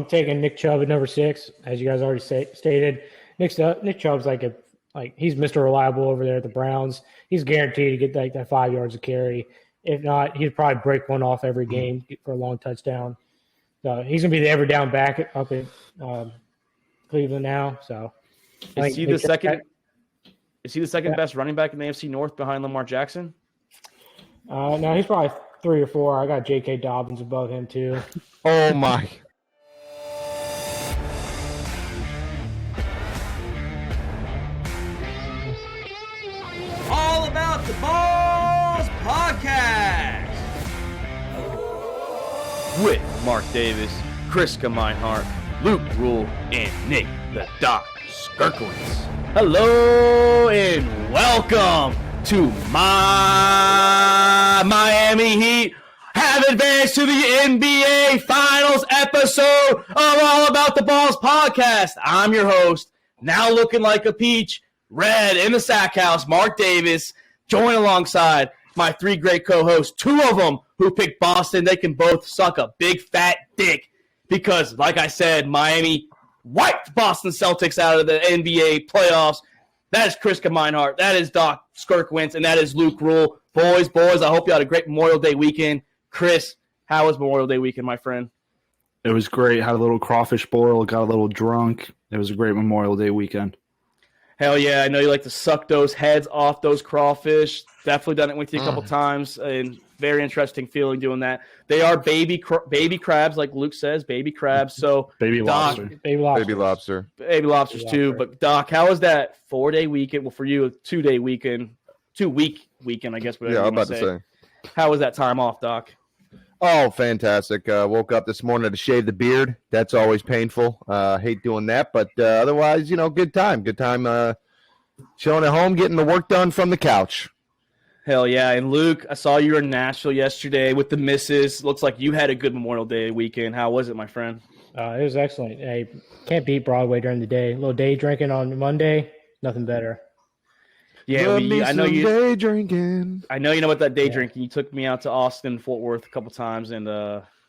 I'm taking Nick Chubb at number 6, as you guys already stated. Nick Chubb's like he's Mr. Reliable over there at the Browns. He's guaranteed to get that 5 yards of carry. If not, he'd probably break one off every game for a long touchdown. So he's gonna be the every down back up in Cleveland now. So is he the second best running back in the AFC North behind Lamar Jackson? No, he's probably 3 or 4. I got J.K. Dobbins above him too. Oh my. All About the Balls podcast with Mark Davis, Chris Meinhardt, Luke Rule, and Nick the Doc Skirkowitz. Hello and welcome to my Miami Heat have advanced to the NBA Finals episode of All About the Balls podcast. I'm your host, now looking like a peach, red in the sack house, Mark Davis, joined alongside my 3 great co-hosts, 2 of them who picked Boston. They can both suck a big fat dick because, like I said, Miami wiped Boston Celtics out of the NBA playoffs. That is Chris Meinhardt. That is Doc Skirkowitz, and that is Luke Rule. Boys, I hope you had a great Memorial Day weekend. Chris, how was Memorial Day weekend, my friend? It was great. Had a little crawfish boil, got a little drunk. It was a great Memorial Day weekend. Hell yeah, I know you like to suck those heads off those crawfish. Definitely done it with you a couple times, and very interesting feeling doing that. They are baby crabs, like Luke says, baby crabs. So baby lobster. Baby lobsters too. But Doc, how was that 4-day weekend? Well, for you, a 2-day weekend, 2-week weekend, I guess. Yeah, I'm about to say. How was that time off, Doc? Oh, fantastic. Woke up this morning to shave the beard. That's always painful. Hate doing that, but otherwise, good time. Good time chilling at home, getting the work done from the couch. Hell yeah. And Luke, I saw you were in Nashville yesterday with the missus. Looks like you had a good Memorial Day weekend. How was it, my friend? It was excellent. Hey, can't beat Broadway during the day. A little day drinking on Monday, nothing better. Yeah, I know you. Day drinking. I know you know about that day drinking. You took me out to Austin, Fort Worth a couple times, and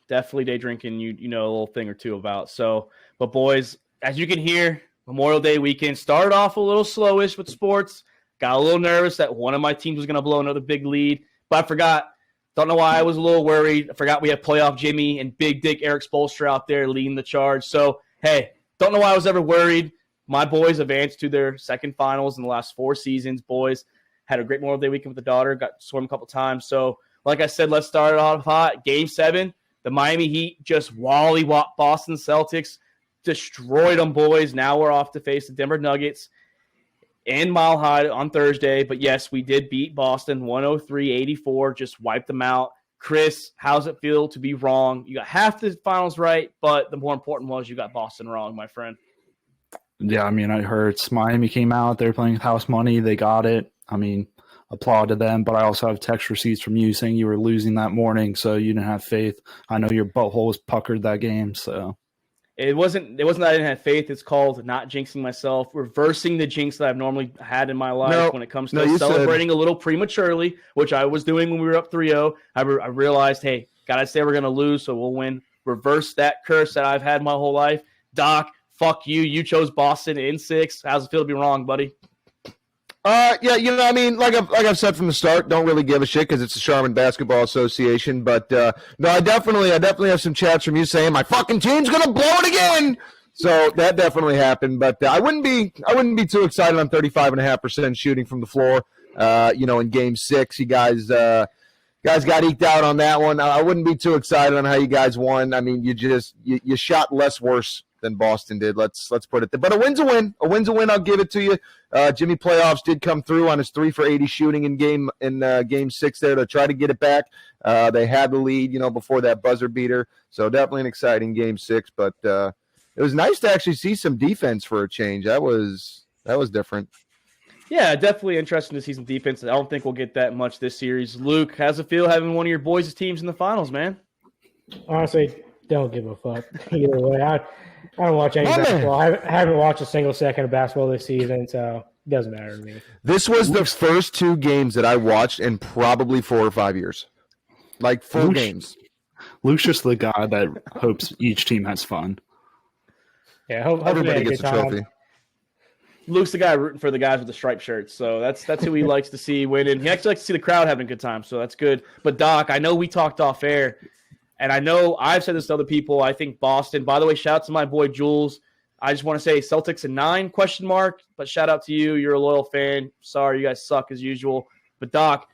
definitely day drinking. You know a little thing or two about. So, but boys, as you can hear, Memorial Day weekend started off a little slowish with sports. Got a little nervous that one of my teams was going to blow another big lead, but I forgot. Don't know why I was a little worried. I forgot we had playoff Jimmy and Big Dick Eric Spoelstra out there leading the charge. So, hey, don't know why I was ever worried. My boys advanced to their second finals in the last 4 seasons. Boys had a great Memorial Day weekend with the daughter. Got to swim a couple times. So, like I said, let's start it off hot. Game 7, the Miami Heat just wallywop Boston Celtics. Destroyed them, boys. Now we're off to face the Denver Nuggets in Mile High on Thursday. But, yes, we did beat Boston 103-84. Just wiped them out. Chris, how's it feel to be wrong? You got half the finals right, but the more important was you got Boston wrong, my friend. Yeah, I mean, it hurts. Miami came out. They were playing with house money. They got it. I mean, applaud to them. But I also have text receipts from you saying you were losing that morning, so you didn't have faith. I know your butthole was puckered that game. So it wasn't that I didn't have faith. It's called not jinxing myself, reversing the jinx that I've normally had in my life when it comes to celebrating a little prematurely, which I was doing when we were up 3-0. I realized, hey, gotta say we're gonna lose, so we'll win. Reverse that curse that I've had my whole life. Doc, fuck you. You chose Boston in 6. How's it feel to be wrong, buddy? Yeah, I mean, like I've said from the start, don't really give a shit because it's the Charmin Basketball Association. But no, I definitely have some chats from you saying my fucking team's gonna blow it again. So that definitely happened. But I wouldn't be too excited on 35.5% shooting from the floor. In Game 6, you guys got eked out on that one. I wouldn't be too excited on how you guys won. I mean, you shot less worse than Boston did. Let's put it there. But a win's a win. A win's a win. I'll give it to you. Jimmy Playoffs did come through on his 3 for 80 shooting in Game 6 there to try to get it back. They had the lead, before that buzzer beater. So definitely an exciting Game 6. But it was nice to actually see some defense for a change. That was different. Yeah, definitely interesting to see some defense. I don't think we'll get that much this series. Luke, how's it feel having one of your boys' teams in the finals, man? Honestly, don't give a fuck. Either way, I don't watch any basketball. I haven't watched a single second of basketball this season, so it doesn't matter to me. This was the first 2 games that I watched in probably 4 or 5 years. Like full games. Luke's just the guy that hopes each team has fun. Yeah, hopefully Everybody they had gets a good time. trophy. Luke's the guy rooting for the guys with the striped shirts, so that's who he likes to see win. And he actually likes to see the crowd having a good time, so that's good. But Doc, I know we talked off air, and I know I've said this to other people. I think Boston. By the way, shout out to my boy Jules. I just want to say Celtics in 9 ? But shout out to you. You're a loyal fan. Sorry, you guys suck as usual. But Doc,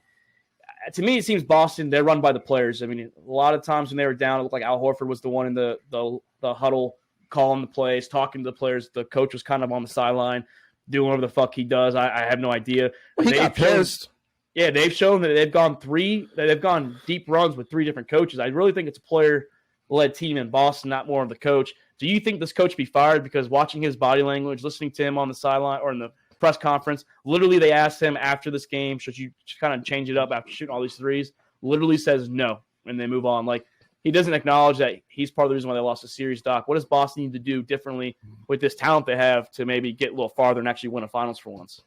to me, it seems Boston, they're run by the players. I mean, a lot of times when they were down, it looked like Al Horford was the one in the huddle calling the plays, talking to the players. The coach was kind of on the sideline doing whatever the fuck he does. I have no idea. He got pissed. Yeah, they've shown that they've gone deep runs with 3 different coaches. I really think it's a player-led team in Boston, not more of the coach. Do you think this coach be fired? Because watching his body language, listening to him on the sideline or in the press conference, literally they asked him after this game, should you kind of change it up after shooting all these threes? Literally says no, and they move on. Like, he doesn't acknowledge that he's part of the reason why they lost the series, Doc. What does Boston need to do differently with this talent they have to maybe get a little farther and actually win a finals for once?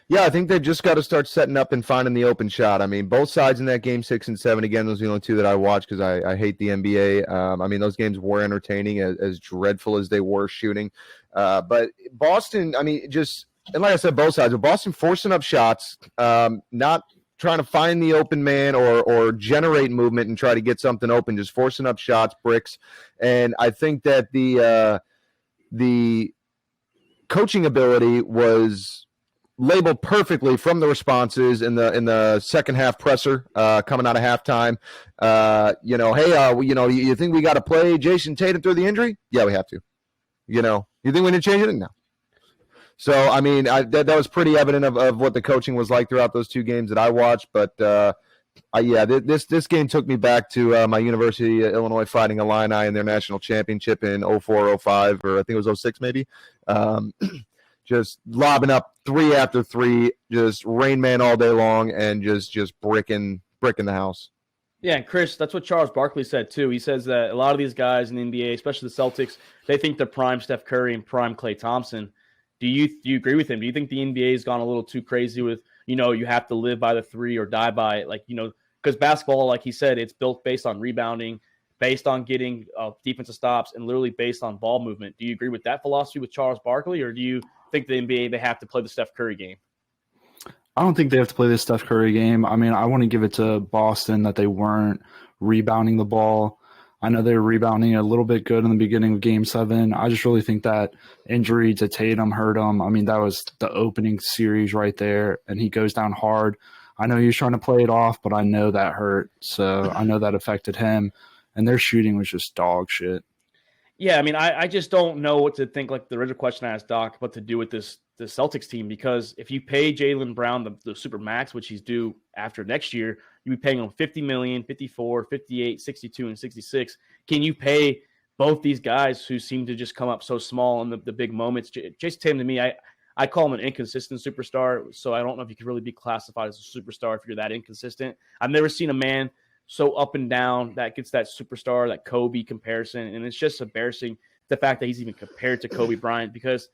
Yeah, I think they've just got to start setting up and finding the open shot. I mean, both sides in that game 6 and 7, again, those are the only 2 that I watched because I hate the NBA. I mean, those games were entertaining, as dreadful as they were shooting. But Boston, I mean, and like I said, both sides. But Boston forcing up shots, not trying to find the open man or generate movement and try to get something open, just forcing up shots, bricks. And I think that the coaching ability was labeled perfectly from the responses in the second half presser coming out of halftime. You think we got to play Jason Tatum through the injury? Yeah, we have to. You think we need to change it? No. So, I mean, that was pretty evident of what the coaching was like throughout those 2 games that I watched. But, this game took me back to my University of Illinois Fighting Illini in their national championship in 04-05, or I think it was 06 maybe. Just lobbing up 3 after 3, just Rain Man all day long, and just bricking the house. Yeah, and Chris, that's what Charles Barkley said too. He says that a lot of these guys in the NBA, especially the Celtics, they think they're prime Steph Curry and prime Klay Thompson. Do you agree with him? Do you think the NBA has gone a little too crazy with, you have to live by the 3 or die by it? Like, because basketball, like he said, it's built based on rebounding, based on getting defensive stops, and literally based on ball movement. Do you agree with that philosophy with Charles Barkley, or do you think the NBA, they have to play the Steph Curry game? I don't think they have to play the Steph Curry game. I mean, I want to give it to Boston that they weren't rebounding the ball. I know they were rebounding a little bit good in the beginning of Game 7. I just really think that injury to Tatum hurt him. I mean, that was the opening series right there, and he goes down hard. I know he was trying to play it off, but I know that hurt, so I know that affected him. And their shooting was just dog shit. Yeah, I mean, I just don't know what to think, like the original question I asked Doc, what to do with the Celtics team, because if you pay Jaylen Brown the super max, which he's due after next year, you'd be paying him $50 million, 54, 58, 62, and 66. Can you pay both these guys who seem to just come up so small in the big moments? Jason Tatum, to me, I call him an inconsistent superstar, so I don't know if you could really be classified as a superstar if you're that inconsistent. I've never seen a man so up and down that gets that superstar, that Kobe comparison, and it's just embarrassing the fact that he's even compared to Kobe Bryant, because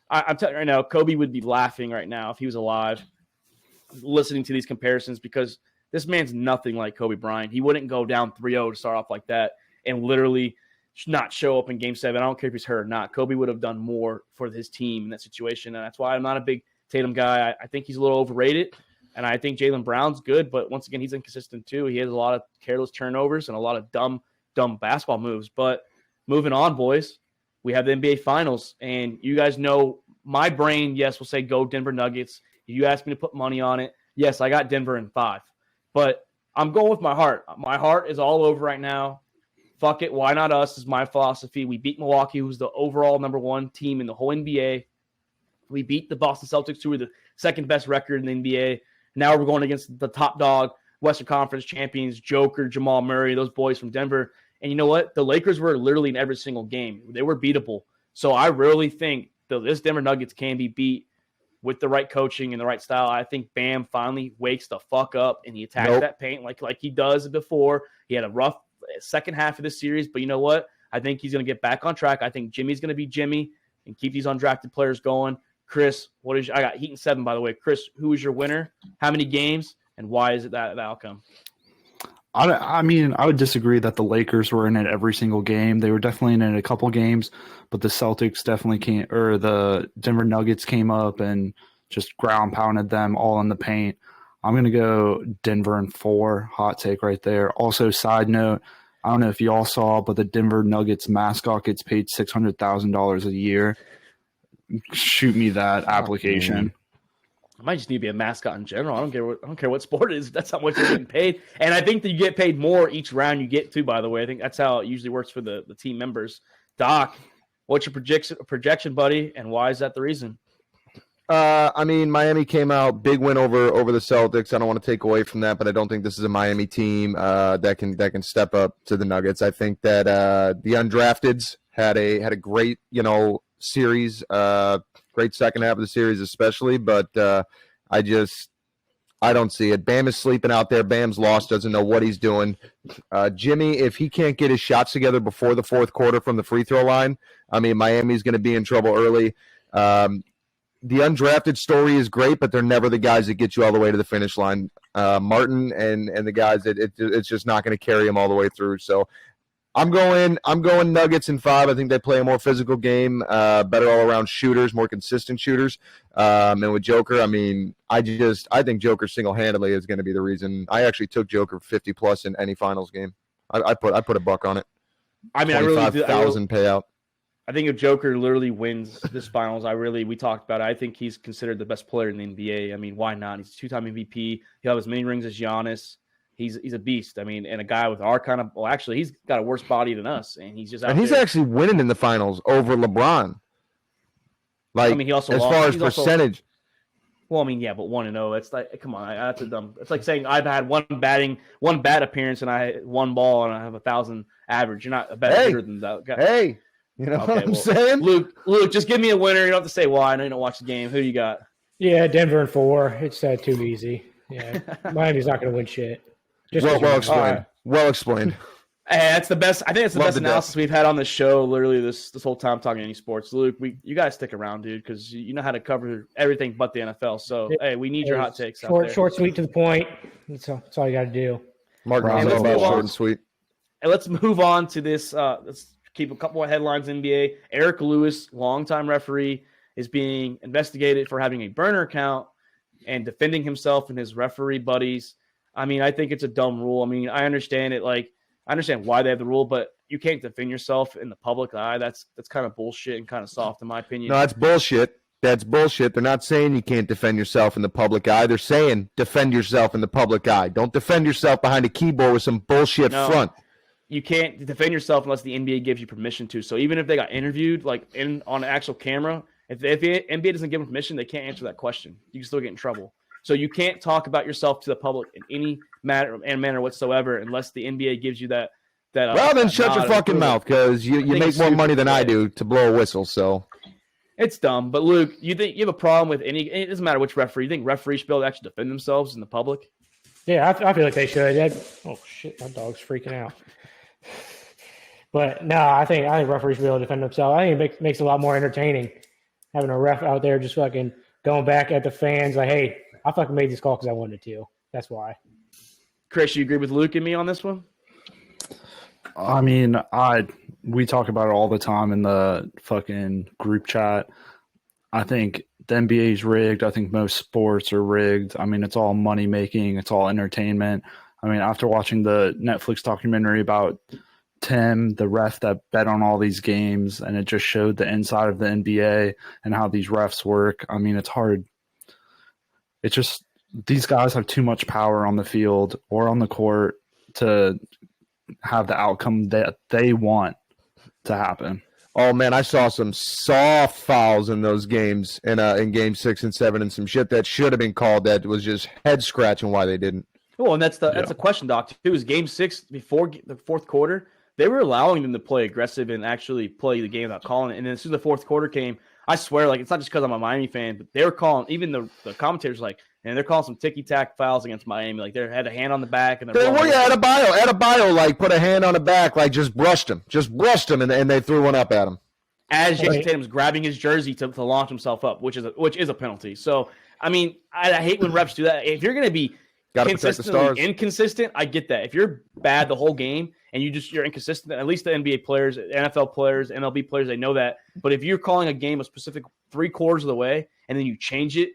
I'm telling you right now, Kobe would be laughing right now if he was alive listening to these comparisons, because this man's nothing like Kobe Bryant. He wouldn't go down 3-0 to start off like that and literally not show up in Game 7. I don't care if he's hurt or not. Kobe would have done more for his team in that situation, and that's why I'm not a big Tatum guy. I think he's a little overrated, and I think Jaylen Brown's good, but once again, he's inconsistent too. He has a lot of careless turnovers and a lot of dumb basketball moves. But moving on, boys, we have the NBA Finals, and you guys know my brain, yes, will say go Denver Nuggets. If you ask me to put money on it, yes, I got Denver in 5. But I'm going with my heart. My heart is all over right now. Fuck it. Why not us is my philosophy. We beat Milwaukee, who's the overall number 1 team in the whole NBA. We beat the Boston Celtics, who are the second best record in the NBA. Now we're going against the top dog, Western Conference champions, Joker, Jamal Murray, those boys from Denver. And you know what? The Lakers were literally in every single game. They were beatable. So I really think this Denver Nuggets can be beat with the right coaching and the right style. I think Bam finally wakes the fuck up and he attacks that paint like he does before. He had a rough second half of this series, but you know what? I think he's going to get back on track. I think Jimmy's going to be Jimmy and keep these undrafted players going. Chris, I got Heat in 7, by the way. Chris, who is your winner? How many games? And why is it that outcome? I mean, I would disagree that the Lakers were in it every single game. They were definitely in it a couple games, but the Celtics definitely can't, or the Denver Nuggets came up and just ground pounded them all in the paint. I'm going to go Denver in 4. Hot take right there. Also, side note, I don't know if you all saw, but the Denver Nuggets mascot gets paid $600,000 a year. Shoot me that application. I might just need to be a mascot in general. I don't care what sport it is. That's how much you're getting paid. And I think that you get paid more each round you get to, by the way. I think that's how it usually works for the team members. Doc, what's your projection, buddy, and why is that the reason? I mean, Miami came out, big win over the Celtics. I don't want to take away from that, but I don't think this is a Miami team that can step up to the Nuggets. I think that the undrafteds had a great, series, great second half of the series especially, but I don't see it. Bam is sleeping out there. Bam's lost, doesn't know what he's doing. Jimmy, if he can't get his shots together before the fourth quarter from the free throw line, I mean, Miami's going to be in trouble early. The undrafted story is great, but they're never the guys that get you all the way to the finish line. Martin and the guys, it's just not going to carry them all the way through. So I'm going Nuggets in 5. I think they play a more physical game, better all around shooters, more consistent shooters. And with Joker, I mean, I think Joker single handedly is going to be the reason. I actually took Joker 50 plus in any finals game. I put a buck on it. I mean, I really do. 25,000 payout. I think if Joker literally wins this finals, we talked about it. I think he's considered the best player in the NBA. I mean, why not? He's a 2-time MVP. He'll have as many rings as Giannis. He's a beast. I mean, and a guy with our kind of – well, actually, he's got a worse body than us, and he's just out and he's there. Actually winning in the finals over LeBron. Like, I mean, he also as far as percentage. Well, I mean, yeah, but 1-0. It's like, come on, that's a dumb. It's like saying I've had one bat appearance and I had 1 ball and I have 1,000 average. You're not a better hitter than that guy. Hey, you know what I'm saying? Luke, just give me a winner. You don't have to say why. I know you don't watch the game. Who do you got? Yeah, Denver in 4. It's too easy. Yeah, Miami's not going to win shit. Well explained. Right. Well explained. Hey, that's the best. I think that's the best analysis we've had on the show. Literally, this whole time talking any sports. Luke, you guys stick around, dude, because you know how to cover everything but the NFL. So, hey, we need your hot takes. Short, sweet, to the point. That's all you got to do. Mark knows about short and sweet. And let's move on to this. Let's keep a couple of headlines. NBA. Eric Lewis, longtime referee, is being investigated for having a burner account and defending himself and his referee buddies. I mean, I think it's a dumb rule. I mean, I understand it. Like, I understand why they have the rule, but you can't defend yourself in the public eye. That's kind of bullshit and kind of soft, in my opinion. No, that's bullshit. That's bullshit. They're not saying you can't defend yourself in the public eye. They're saying defend yourself in the public eye. Don't defend yourself behind a keyboard with some bullshit front. You can't defend yourself unless the NBA gives you permission to. So even if they got interviewed, like on an actual camera, if the NBA doesn't give them permission, they can't answer that question. You can still get in trouble. So you can't talk about yourself to the public in any manner whatsoever unless the NBA gives you that. Well, then shut your fucking mouth, because you make more money than I do to blow a whistle. So it's dumb. But Luke, you think you have a problem with any? It doesn't matter which referee. You think referees should be able to actually defend themselves in the public? Yeah, I feel like they should. Oh shit, my dog's freaking out. But no, I think referees should be able to defend themselves. I think it makes it a lot more entertaining having a ref out there just fucking going back at the fans like, hey, I fucking made this call because I wanted to. That's why. Chris, you agree with Luke and me on this one? I mean, we talk about it all the time in the fucking group chat. I think the NBA is rigged. I think most sports are rigged. I mean, it's all money making. It's all entertainment. I mean, after watching the Netflix documentary about Tim, the ref that bet on all these games, and it just showed the inside of the NBA and how these refs work. I mean, it's hard. It's just these guys have too much power on the field or on the court to have the outcome that they want to happen. Oh man, I saw some soft fouls in those games in game 6 and 7 and some shit that should have been called that was just head scratching why they didn't. Oh, and that's the question, Doc, too, is game 6 before the fourth quarter, they were allowing them to play aggressive and actually play the game without calling it. And then as soon as the fourth quarter came, I swear, like, it's not just because I'm a Miami fan, but they were calling, even the commentators, like, and they're calling some ticky-tack fouls against Miami. Like, they had a hand on the back. And they were, Adebayo, like, put a hand on the back, like, just brushed him, and they threw one up at him. As Jason Tatum's grabbing his jersey to launch himself up, which is a penalty. So, I mean, I hate when refs do that. If you're going to be Got to protect the stars. Inconsistent, I get that. If you're bad the whole game and you're inconsistent, at least the NBA players, NFL players, MLB players, they know that. But if you're calling a game a specific 3/4 of the way and then you change it,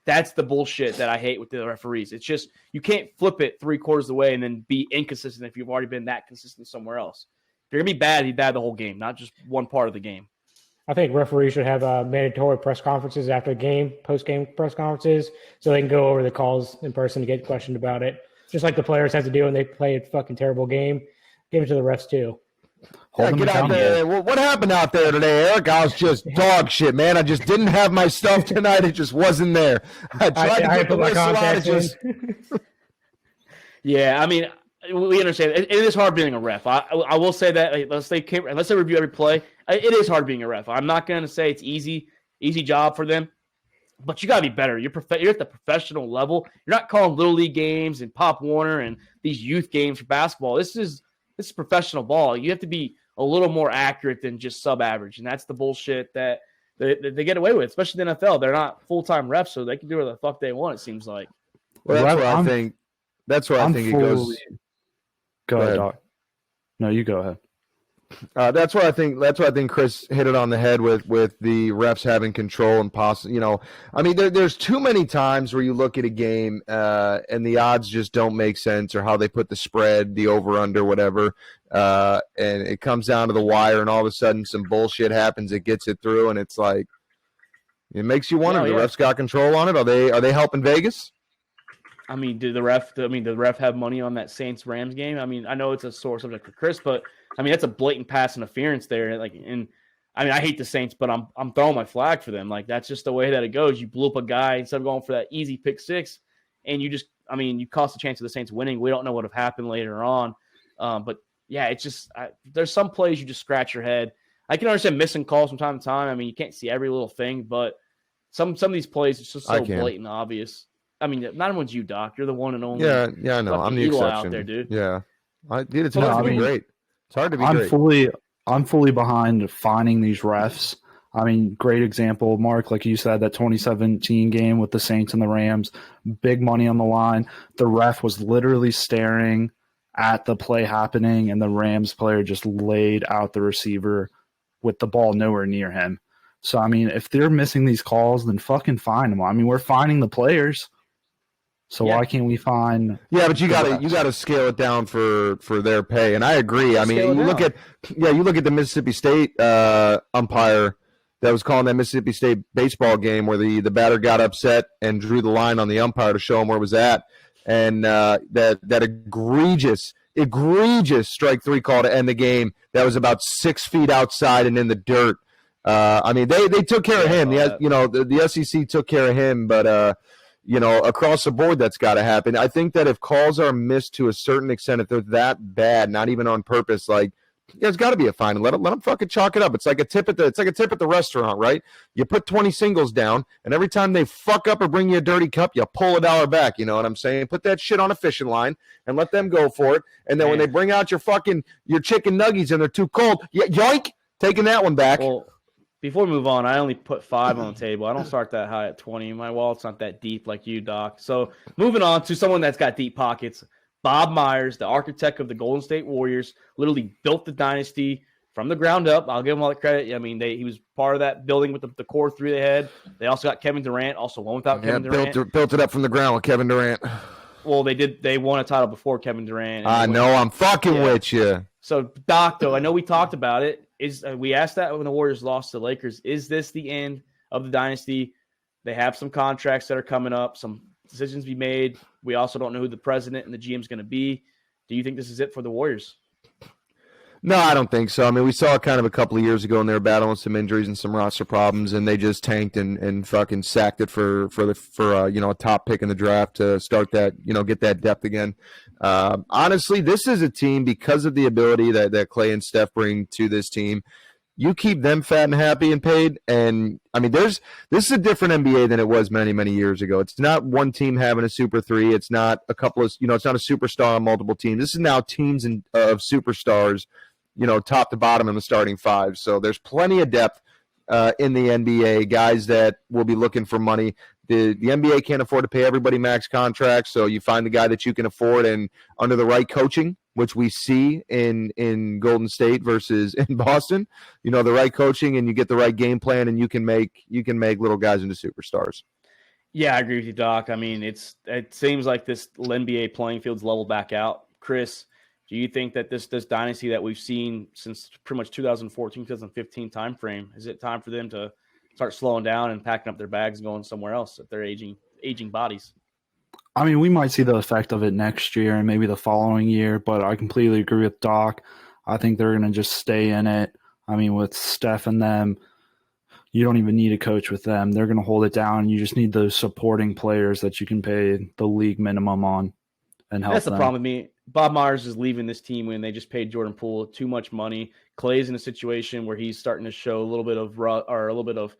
that's the bullshit that I hate with the referees. It's just you can't flip it 3/4 of the way and then be inconsistent if you've already been that consistent somewhere else. If you're gonna be bad, be bad the whole game, not just one part of the game. I think referees should have mandatory press conferences after the game, post-game press conferences, so they can go over the calls in person to get questioned about it. Just like the players have to do when they play a fucking terrible game. Give it to the refs, too. Yeah, get out there. What happened out there today, Eric? I was just dog shit, man. I just didn't have my stuff tonight. It just wasn't there. I tried to put the whistle on. Yeah, I mean, we understand. It is hard being a ref. I will say that unless they review every play, it is hard being a ref. I'm not going to say it's easy job for them, but you got to be better. You're at the professional level. You're not calling little league games and Pop Warner and these youth games for basketball. This is professional ball. You have to be a little more accurate than just sub-average, and that's the bullshit that they get away with, especially the NFL. They're not full-time refs, so they can do whatever the fuck they want, it seems like. Well, that's where I think it goes. Go ahead, Doc. No, you go ahead. That's why I think Chris hit it on the head with the refs having control and possibly, I mean, there's too many times where you look at a game and the odds just don't make sense, or how they put the spread, the over under, whatever, and it comes down to the wire, and all of a sudden some bullshit happens, it gets it through, and it's like it makes you wonder: the refs got control on it? Are they helping Vegas? I mean, did the ref have money on that Saints-Rams game? I mean, I know it's a sore subject for Chris, but I mean, that's a blatant pass interference there. Like, and I mean, I hate the Saints, but I'm throwing my flag for them. Like, that's just the way that it goes. You blew up a guy instead of going for that easy pick six, and you cost the chance of the Saints winning. We don't know what have happened later on, but yeah, it's just there's some plays you just scratch your head. I can understand missing calls from time to time. I mean, you can't see every little thing, but some of these plays it's just so blatant, obvious. I mean, not everyone's you, Doc. You're the one and only. Yeah, I know. I'm the exception out there, dude. Yeah, it's hard to be great. It's hard to be great. I'm fully behind finding these refs. I mean, great example, Mark, like you said, that 2017 game with the Saints and the Rams, big money on the line. The ref was literally staring at the play happening, and the Rams player just laid out the receiver with the ball nowhere near him. So, I mean, if they're missing these calls, then fucking find them. I mean, we're finding the players. So why can't we find? Yeah, but you got to scale it down for their pay, and I agree. I mean, you look at the Mississippi State umpire that was calling that Mississippi State baseball game where the batter got upset and drew the line on the umpire to show him where it was at, and that egregious strike three call to end the game that was about 6 feet outside and in the dirt. I mean, they took care of him. The SEC took care of him, but. Across the board, that's got to happen. I think that if calls are missed to a certain extent, if they're that bad, not even on purpose, like there's got to be a fine. And let them fucking chalk it up. It's like a tip at the restaurant, right? You put 20 singles down, and every time they fuck up or bring you a dirty cup, you pull $1 back. You know what I'm saying? Put that shit on a fishing line and let them go for it. And then when they bring out your chicken nuggets and they're too cold, yoink, taking that one back. Well, before we move on, I only put 5 on the table. I don't start that high at 20. My wallet's not that deep like you, Doc. So moving on to someone that's got deep pockets. Bob Myers, the architect of the Golden State Warriors, literally built the dynasty from the ground up. I'll give him all the credit. I mean, he was part of that building with the core three they had. They also got Kevin Durant, also won without Kevin Durant. Built it up from the ground with Kevin Durant. Well, they won a title before Kevin Durant. I know. I'm fucking with you. So, Doc, though, I know we talked about it. We asked that when the Warriors lost to the Lakers. Is this the end of the dynasty? They have some contracts that are coming up, some decisions to be made. We also don't know who the president and the GM is going to be. Do you think this is it for the Warriors? No, I don't think so. I mean, we saw it kind of a couple of years ago, and they were battling some injuries and some roster problems, and they just tanked and fucking sacked it for a top pick in the draft to start that, get that depth again. Honestly, this is a team, because of the ability that Clay and Steph bring to this team. You keep them fat and happy and paid, and I mean, this is a different NBA than it was many, many years ago. It's not one team having a super three. It's not a couple of, it's not a superstar on multiple teams. This is now teams of superstars, top to bottom in the starting five. So there's plenty of depth in the NBA, guys that will be looking for money. the NBA can't afford to pay everybody max contracts, so you find the guy that you can afford, and under the right coaching, which we see in Golden State versus in Boston, the right coaching, and you get the right game plan, and you can make little guys into superstars. Yeah, I agree with you, Doc. I mean, it seems like this NBA playing field's leveled back out. Chris, do you think that this dynasty that we've seen since pretty much 2014, 2015 timeframe, is it time for them to start slowing down and packing up their bags and going somewhere else if they're aging bodies? I mean, we might see the effect of it next year and maybe the following year, but I completely agree with Doc. I think they're going to just stay in it. I mean, with Steph and them, you don't even need a coach with them. They're going to hold it down. You just need those supporting players that you can pay the league minimum on and help them. That's the problem with me. Bob Myers is leaving this team when they just paid Jordan Poole too much money. Clay's in a situation where he's starting to show a little bit of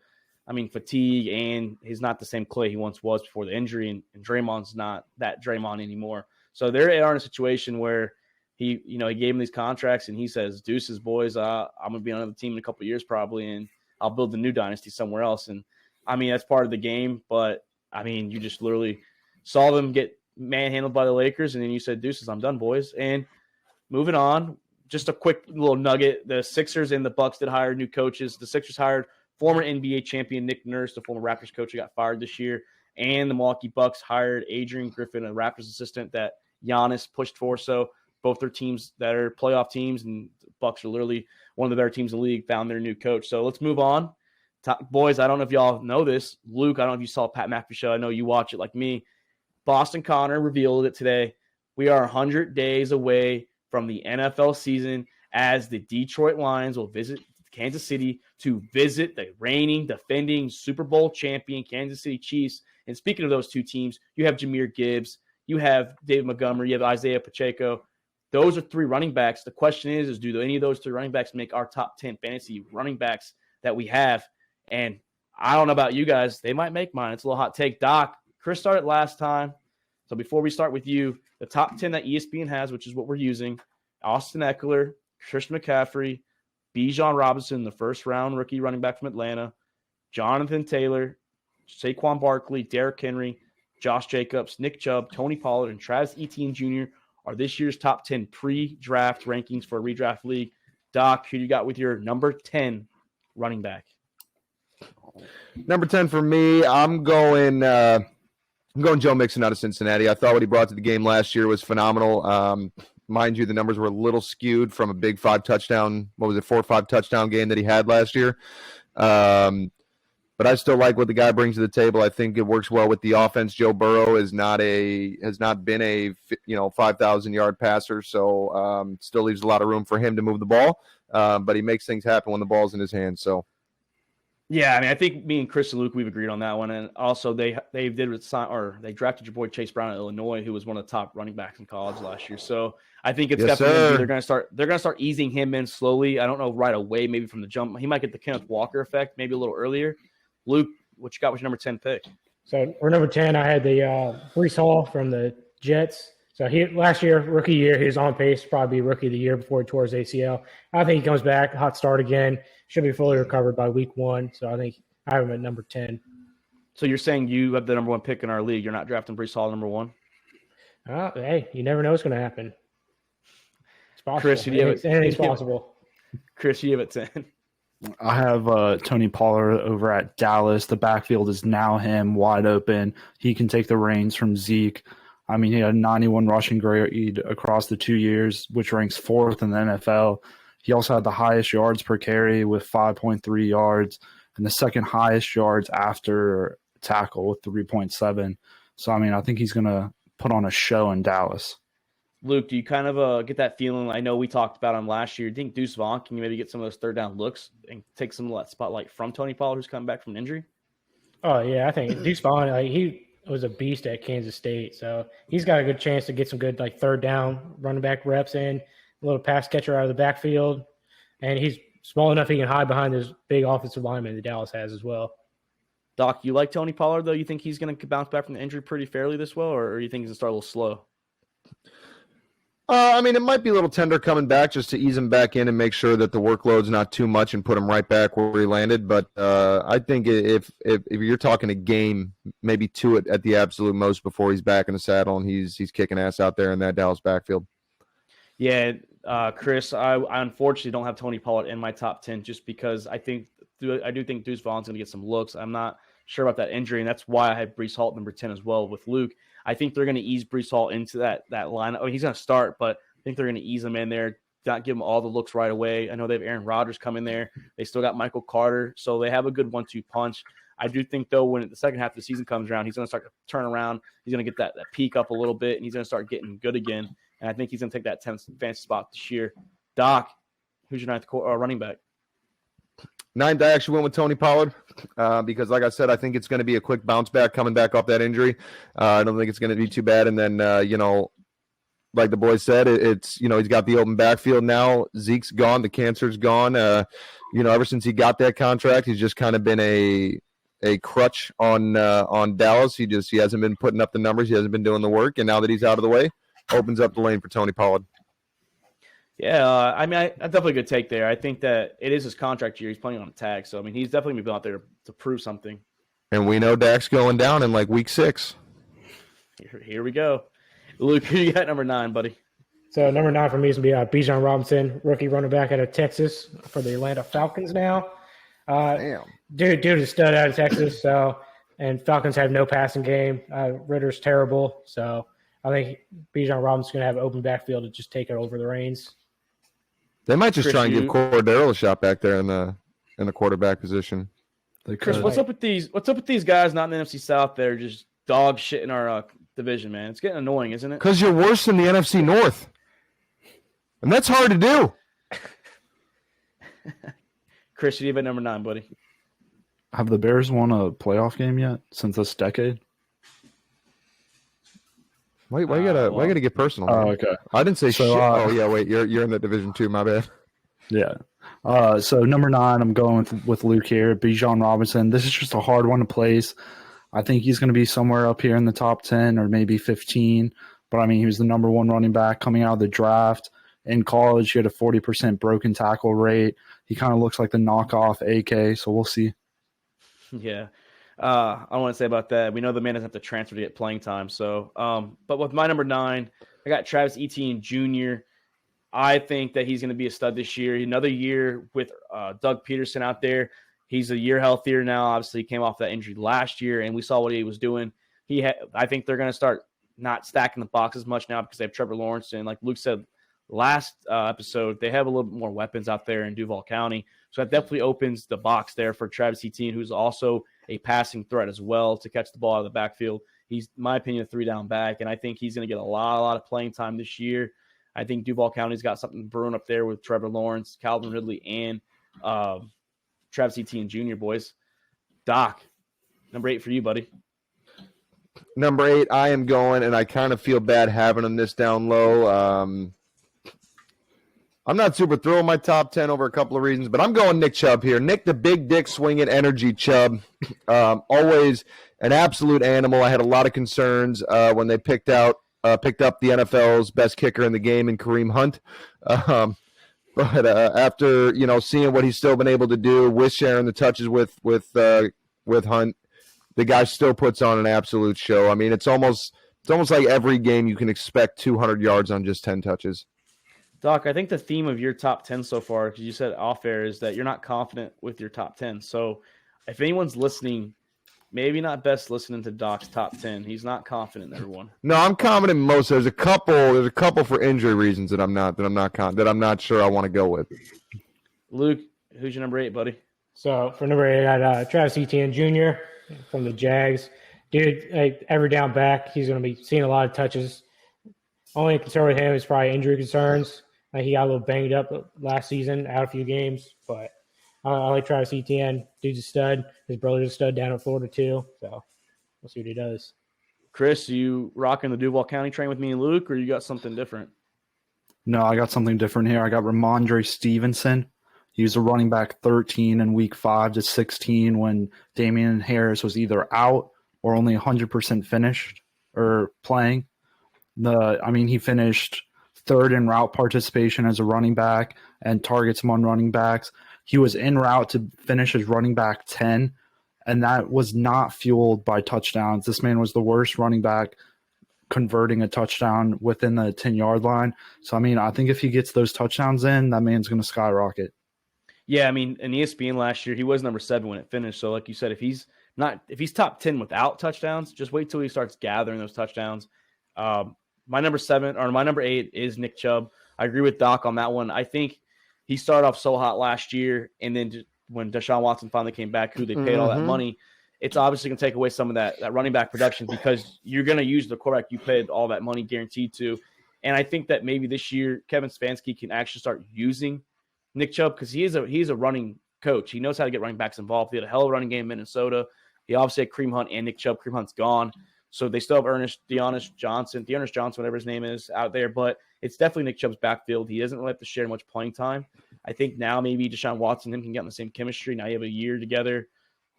fatigue, and he's not the same Clay he once was before the injury, and Draymond's not that Draymond anymore. So they are in a situation where he gave him these contracts, and he says, "Deuces, boys, I'm going to be on another team in a couple of years probably, and I'll build the new dynasty somewhere else." And I mean, that's part of the game, but I mean, you just literally saw them get manhandled by the Lakers, and then you said, "Deuces, I'm done, boys." And moving on, just a quick little nugget: the Sixers and the Bucks did hire new coaches. The Sixers hired former NBA champion Nick Nurse, the former Raptors coach who got fired this year, and the Milwaukee Bucks hired Adrian Griffin, a Raptors assistant that Giannis pushed for. So both their teams that are playoff teams, and the Bucks are literally one of the better teams in the league, found their new coach. So let's move on. Boys, I don't know if y'all know this. Luke, I don't know if you saw Pat McAfee show. I know you watch it like me. Boston Connor revealed it today. We are 100 days away from the NFL season as the Detroit Lions will visit Kansas City to visit the reigning, defending Super Bowl champion Kansas City Chiefs. And speaking of those two teams, you have Jahmyr Gibbs, you have David Montgomery, you have Isaiah Pacheco. Those are three running backs. The question is do any of those three running backs make our top 10 fantasy running backs that we have? And I don't know about you guys. They might make mine. It's a little hot take. Doc, Chris started last time. So before we start with you, the top 10 that ESPN has, which is what we're using, Austin Eckler, Christian McCaffrey, Bijan Robinson, the first-round rookie running back from Atlanta, Jonathan Taylor, Saquon Barkley, Derrick Henry, Josh Jacobs, Nick Chubb, Tony Pollard, and Travis Etienne Jr. are this year's top 10 pre-draft rankings for a redraft league. Doc, who you got with your number 10 running back? Number 10 for me, I'm going Joe Mixon out of Cincinnati. I thought what he brought to the game last year was phenomenal. Mind you, the numbers were a little skewed from a big 4 or 5 touchdown game that he had last year. But I still like what the guy brings to the table. I think it works well with the offense. Joe Burrow has not been a 5,000-yard passer, so still leaves a lot of room for him to move the ball. But he makes things happen when the ball's in his hands. So. Yeah, I mean, I think me and Chris and Luke, we've agreed on that one. And also they drafted your boy Chase Brown at Illinois, who was one of the top running backs in college last year. So I think it's definitely they're gonna start easing him in slowly. I don't know right away, maybe from the jump. He might get the Kenneth Walker effect, maybe a little earlier. Luke, what you got with your number 10 pick? So for number 10, I had the Breece Hall from the Jets. So last year, rookie year, he was on pace to probably be rookie of the year before he tore his ACL. I think he comes back, hot start again, should be fully recovered by week 1. So I think I have him at number 10. So you're saying you have the number 1 pick in our league. You're not drafting Breece Hall number 1? Hey, you never know what's going to happen. It's possible. Chris, anything's possible. Chris, you have it 10. I have Tony Pollard over at Dallas. The backfield is now him, wide open. He can take the reins from Zeke. I mean, he had 91 rushing grade across the 2 years, which ranks 4th in the NFL. He also had the highest yards per carry with 5.3 yards and the second highest yards after tackle with 3.7. So, I mean, I think he's going to put on a show in Dallas. Luke, do you kind of get that feeling? I know we talked about him last year. Do you think Deuce Vaughn can maybe get some of those third down looks and take some of that spotlight from Tony Pollard, who's coming back from an injury? Oh, yeah, I think Deuce Vaughn, he was a beast at Kansas State. So he's got a good chance to get some good third down running back reps in, a little pass catcher out of the backfield. And he's small enough he can hide behind this big offensive lineman that Dallas has as well. Doc, you like Tony Pollard, though? You think he's going to bounce back from the injury pretty fairly this well, or you think he's going to start a little slow? I mean, it might be a little tender coming back just to ease him back in and make sure that the workload's not too much and put him right back where he landed. But I think if you're talking a game, maybe 2 at the absolute most before he's back in the saddle and he's kicking ass out there in that Dallas backfield. Yeah, Chris, I unfortunately don't have Tony Pollard in my top 10 just because I do think Deuce Vaughn's going to get some looks. I'm not sure about that injury, and that's why I had Breece Hall at number 10 as well with Luke. I think they're going to ease Breece Hall into that lineup. He's going to start, but I think they're going to ease him in there, not give him all the looks right away. I know they have Aaron Rodgers coming there. They still got Michael Carter, so they have a good 1-2 punch. I do think, though, when the second half of the season comes around, he's going to start to turn around. He's going to get that peak up a little bit, and he's going to start getting good again. And I think he's going to take that 10th fantasy spot this year. Doc, who's your 9th running back? 9th, I actually went with Tony Pollard because, like I said, I think it's going to be a quick bounce back coming back off that injury. I don't think it's going to be too bad. And then, like the boys said, it's he's got the open backfield now. Zeke's gone. The cancer's gone. Ever since he got that contract, he's just kind of been a crutch on Dallas. He hasn't been putting up the numbers. He hasn't been doing the work. And now that he's out of the way, opens up the lane for Tony Pollard. Yeah, I mean, that's definitely a good take there. I think that it is his contract year. He's playing on a tag. So, I mean, he's definitely going to be out there to prove something. And we know Dak's going down in like week 6. Here we go. Luke, who you got number 9, buddy? So number 9 for me is going to be Bijan Robinson, rookie running back out of Texas for the Atlanta Falcons now. Damn. Dude is a stud out of Texas. And Falcons have no passing game. Ritter's terrible. So I think Bijan Robinson's going to have an open backfield to just take it over the reins. They might just try and give Cordero a shot back there in the quarterback position. Chris, what's up with these? What's up with these guys not in the NFC South? They're just dog shit in our division, man. It's getting annoying, isn't it? Because you're worse than the NFC North, and that's hard to do. Chris, you have at number 9, buddy. Have the Bears won a playoff game yet since this decade? Why you gotta get personal? Oh, man? okay. I didn't say So, shit. Yeah, wait, you're in that division too. My bad. Yeah. So number 9, I'm going with Luke here. Bijan Robinson. This is just a hard one to place. I think he's going to be somewhere up here in the top 10 or maybe 15. But I mean, he was the number 1 running back coming out of the draft. In college, he had a 40% broken tackle rate. He kind of looks like the knockoff AK. So we'll see. Yeah. I want to say about that. We know the man doesn't have to transfer to get playing time. So, but with my number 9, I got Travis Etienne Jr. I think that he's going to be a stud this year. Another year with Doug Peterson out there. He's a year healthier now. Obviously, he came off that injury last year, and we saw what he was doing. I think they're going to start not stacking the box as much now because they have Trevor Lawrence. And like Luke said last episode, they have a little bit more weapons out there in Duval County. So that definitely opens the box there for Travis Etienne, who's also a passing threat as well to catch the ball out of the backfield. He's, in my opinion, a 3-down back, and I think he's going to get a lot of playing time this year. I think Duval County's got something brewing up there with Trevor Lawrence, Calvin Ridley, and Travis Etienne Jr., boys. Doc, number 8 for you, buddy. Number 8, I am going, and I kind of feel bad having him this down low. I'm not super thrilled with my top 10 over a couple of reasons, but I'm going Nick Chubb here. Nick, the big dick swinging energy Chubb. Always an absolute animal. I had a lot of concerns when they picked up the NFL's best kicker in the game in Kareem Hunt. But after seeing what he's still been able to do with sharing the touches with Hunt, the guy still puts on an absolute show. I mean, it's almost like every game you can expect 200 yards on just 10 touches. Doc, I think the theme of your top 10 so far, because you said off air, is that you're not confident with your top 10. So if anyone's listening, maybe not best listening to Doc's top 10. He's not confident in everyone. No, I'm confident in most. There's a couple for injury reasons that I'm not sure I want to go with. Luke, who's your number 8, buddy? So for number 8, I got Travis Etienne Jr. from the Jags. Dude, every down back, he's going to be seeing a lot of touches. Only concern with him is probably injury concerns. He got a little banged up last season, out a few games, but I like Travis Etienne. Dude's a stud. His brother's a stud down in Florida too, so we'll see what he does. Chris, you rocking the Duval County train with me and Luke, or you got something different? No, I got something different here. I got Ramondre Stevenson. He was a running back 13 in week 5 to 16 when Damian Harris was either out or only 100% finished or playing. He finished third in route participation as a running back and targets among running backs. He was en route to finish as running back 10, and that was not fueled by touchdowns. This man was the worst running back converting a touchdown within the 10-yard line. So, I mean, I think if he gets those touchdowns in, that man's going to skyrocket. Yeah, I mean, in ESPN last year, he was number 7 when it finished. So, like you said, if he's top 10 without touchdowns, just wait till he starts gathering those touchdowns. My number 8 is Nick Chubb. I agree with Doc on that one. I think he started off so hot last year, and then just when Deshaun Watson finally came back, who they paid all that money, it's obviously going to take away some of that running back production because you're going to use the quarterback you paid all that money guaranteed to. And I think that maybe this year Kevin Stefanski can actually start using Nick Chubb because he's a running coach. He knows how to get running backs involved. He had a hell of a running game in Minnesota. He obviously had Kareem Hunt and Nick Chubb. Kareem Hunt's gone. So they still have Dearness Johnson, whatever his name is, out there. But it's definitely Nick Chubb's backfield. He doesn't really have to share much playing time. I think now maybe Deshaun Watson and him can get on the same chemistry. Now you have a year together,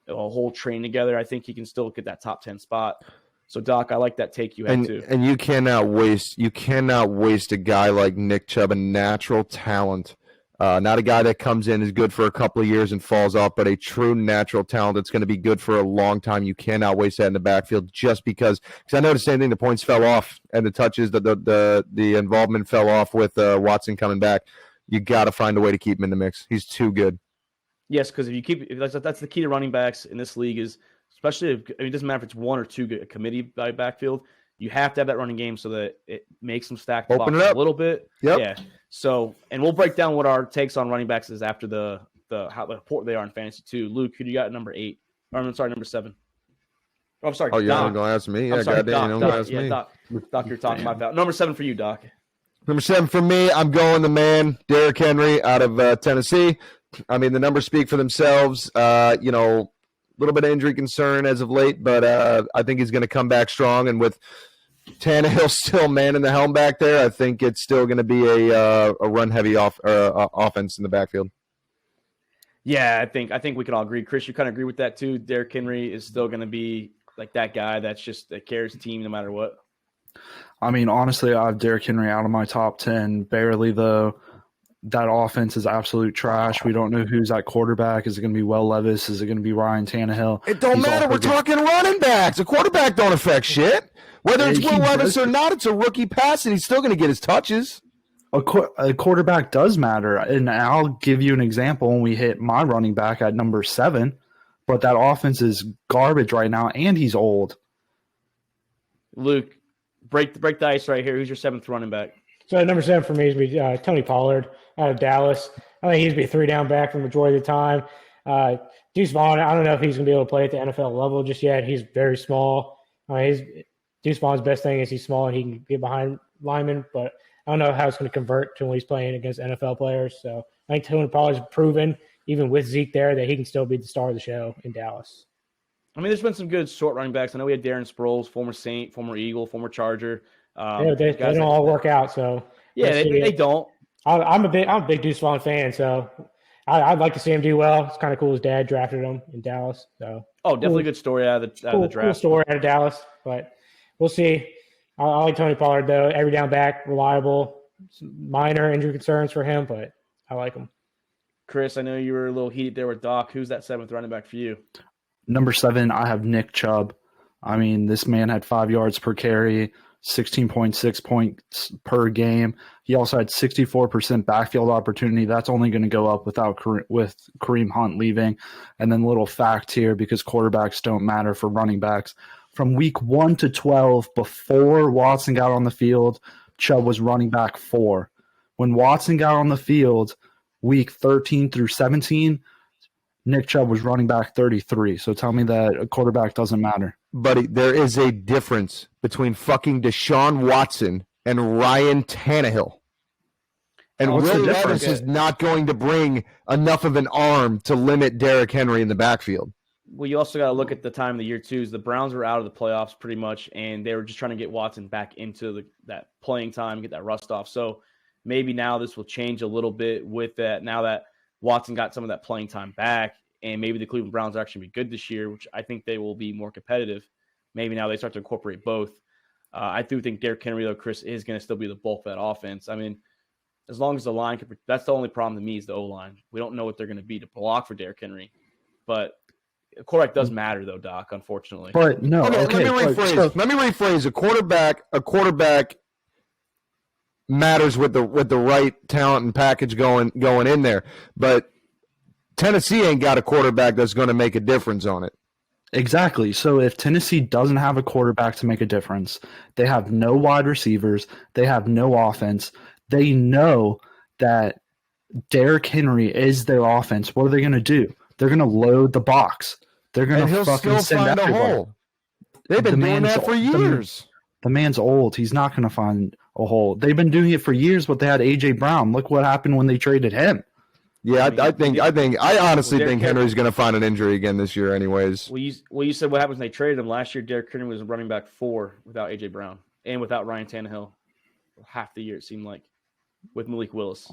a whole train together. I think he can still get that top 10 spot. So, Doc, I like that take you had too. And you cannot waste a guy like Nick Chubb, a natural talent. Not a guy that comes in, is good for a couple of years and falls off, but a true natural talent that's going to be good for a long time. You cannot waste that in the backfield just because I know the same thing. The points fell off and the touches, the involvement fell off with Watson coming back. You got to find a way to keep him in the mix. He's too good. Yes, because that's the key to running backs in this league is especially it doesn't matter if it's one or two committee by backfield. You have to have that running game so that it makes them stack the box a little bit. Yep. Yeah. So, and we'll break down what our takes on running backs is after how important they are in fantasy too. Luke, who do you got at number 8? Or I'm sorry, number 7. Oh, I'm sorry. Oh, you're going to ask me? Yeah, goddamn, Doc, ask me. Doc, you're talking about that. Number 7 for you, Doc. Number 7 for me, I'm going the man, Derrick Henry out of Tennessee. I mean, the numbers speak for themselves. A little bit of injury concern as of late, but I think he's going to come back strong. And with Tannehill still manning the helm back there, I think it's still going to be a run-heavy offense in the backfield. Yeah, I think we can all agree. Chris, you kind of agree with that too. Derrick Henry is still going to be like that guy that carries the team no matter what. I mean, honestly, I have Derrick Henry out of my top 10, barely though. That offense is absolute trash. We don't know who's at quarterback. Is it going to be Will Levis? Is it going to be Ryan Tannehill? It don't matter. We're talking running backs. A quarterback don't affect shit. Whether it's Will Levis or not, it's a rookie pass, and he's still going to get his touches. A quarterback does matter, and I'll give you an example when we hit my running back at number 7, but that offense is garbage right now, and he's old. Luke, break the ice right here. Who's your 7th running back? So number 7 for me is be Tony Pollard out of Dallas. I think he's be a 3-down back for the majority of the time. Deuce Vaughn, I don't know if he's going to be able to play at the NFL level just yet. He's very small. Deuce Vaughn's best thing is he's small and he can get behind linemen, but I don't know how it's going to convert to when he's playing against NFL players. So I think Tony Pollard's proven, even with Zeke there, that he can still be the star of the show in Dallas. I mean, there's been some good short running backs. I know we had Darren Sproles, former Saint, former Eagle, former Charger. They don't all work out. So yeah, they don't. I'm a big Deuce Vaughn fan, so I'd like to see him do well. It's kind of cool. His dad drafted him in Dallas. So definitely a good story out of the draft. Cool story out of Dallas, but we'll see. I like Tony Pollard though. Every down back, reliable. Some minor injury concerns for him, but I like him. Chris, I know you were a little heated there with Doc. Who's that 7th running back for you? Number 7, I have Nick Chubb. I mean, this man had 5 yards per carry, 16.6 points per game. He also had 64% backfield opportunity. That's only going to go up with Kareem Hunt leaving. And then little fact here, because quarterbacks don't matter for running backs. From week 1 to 12, before Watson got on the field, Chubb was running back 4. When Watson got on the field, week 13 through 17, Nick Chubb was running back 33. So tell me that a quarterback doesn't matter. Buddy, there is a difference between fucking Deshaun Watson and Ryan Tannehill. And Will Levis is not going to bring enough of an arm to limit Derrick Henry in the backfield. Well, you also got to look at the time of the year, too. The Browns were out of the playoffs pretty much, and they were just trying to get Watson back into that playing time, get that rust off. So maybe now this will change a little bit with that. Now that Watson got some of that playing time back, and maybe the Cleveland Browns are actually be good this year, which I think they will be more competitive. Maybe now they start to incorporate both. I do think Derrick Henry, though, Chris, is going to still be the bulk of that offense. I mean, as long as the line can – that's the only problem to me is the O-line. We don't know what they're going to be to block for Derrick Henry. But a quarterback does matter, though, Doc, unfortunately. But no, okay. Let me rephrase. A quarterback matters with the right talent and package going in there. But Tennessee ain't got a quarterback that's going to make a difference on it. Exactly. So if Tennessee doesn't have a quarterback to make a difference, they have no wide receivers, they have no offense. They know that Derrick Henry is their offense. What are they going to do? They're going to load the box. They're going to fucking send find everybody. a hole. They've been doing that for years. The man's old. He's not going to find a hole. They've been doing it for years, but they had A.J. Brown. Look what happened when they traded him. Yeah, I honestly think Henry's going to find an injury again this year anyways. Well, you said what happens when they traded him. Last year, Derrick Henry was running back 4 without A.J. Brown and without Ryan Tannehill. Half the year, it seemed like, with Malik Willis.